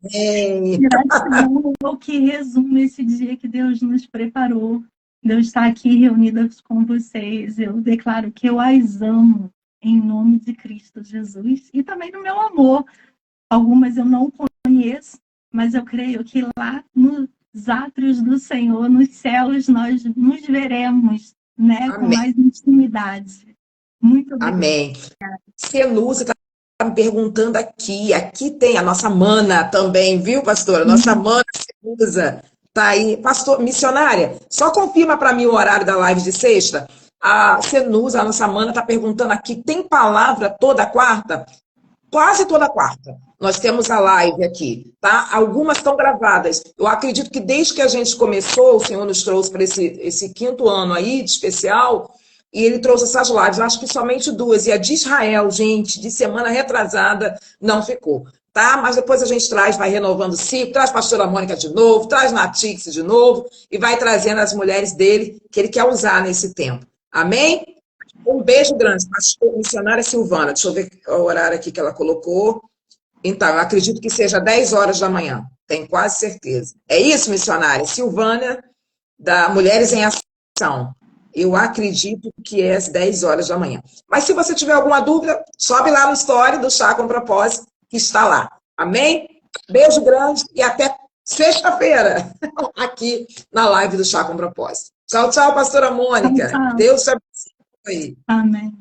Gratidão é o que resume esse dia que Deus nos preparou. Deus está aqui reunidas com vocês. Eu declaro que eu as amo em nome de Cristo Jesus e também no meu amor. Algumas eu não conheço, mas eu creio que lá nos átrios do Senhor, nos céus, nós nos veremos, né, com mais intimidade. Muito obrigada. Amém. Cenusa está me perguntando aqui. Aqui tem a nossa mana também, viu, pastora? Nossa mana Cenusa está aí. Pastor, missionária, só confirma para mim o horário da live de sexta. A Cenusa, a nossa mana, está perguntando aqui, tem palavra toda quarta? Quase toda quarta. Nós temos a live aqui, tá? Algumas estão gravadas. Eu acredito que desde que a gente começou, o Senhor nos trouxe para esse quinto ano aí, de especial, e ele trouxe essas lives. Eu acho que somente duas. E a de Israel, gente, de semana retrasada, não ficou. Tá? Mas depois a gente traz, vai renovando o ciclo, traz a pastora Mônica de novo, traz Natix de novo, e vai trazendo as mulheres dele, que ele quer usar nesse tempo. Amém? Um beijo grande, pastor, missionária Silvana. Deixa eu ver o horário aqui que ela colocou. Então, eu acredito que seja 10 horas da manhã. Tenho quase certeza. É isso, missionária? Silvana, da Mulheres em Ação. Eu acredito que é às 10 horas da manhã. Mas se você tiver alguma dúvida, sobe lá no story do Chá com Propósito, que está lá. Amém? Beijo grande e até sexta-feira, aqui na live do Chá com Propósito. Tchau, tchau, pastora Mônica. Tchau, tchau. Deus te abençoe. Amém.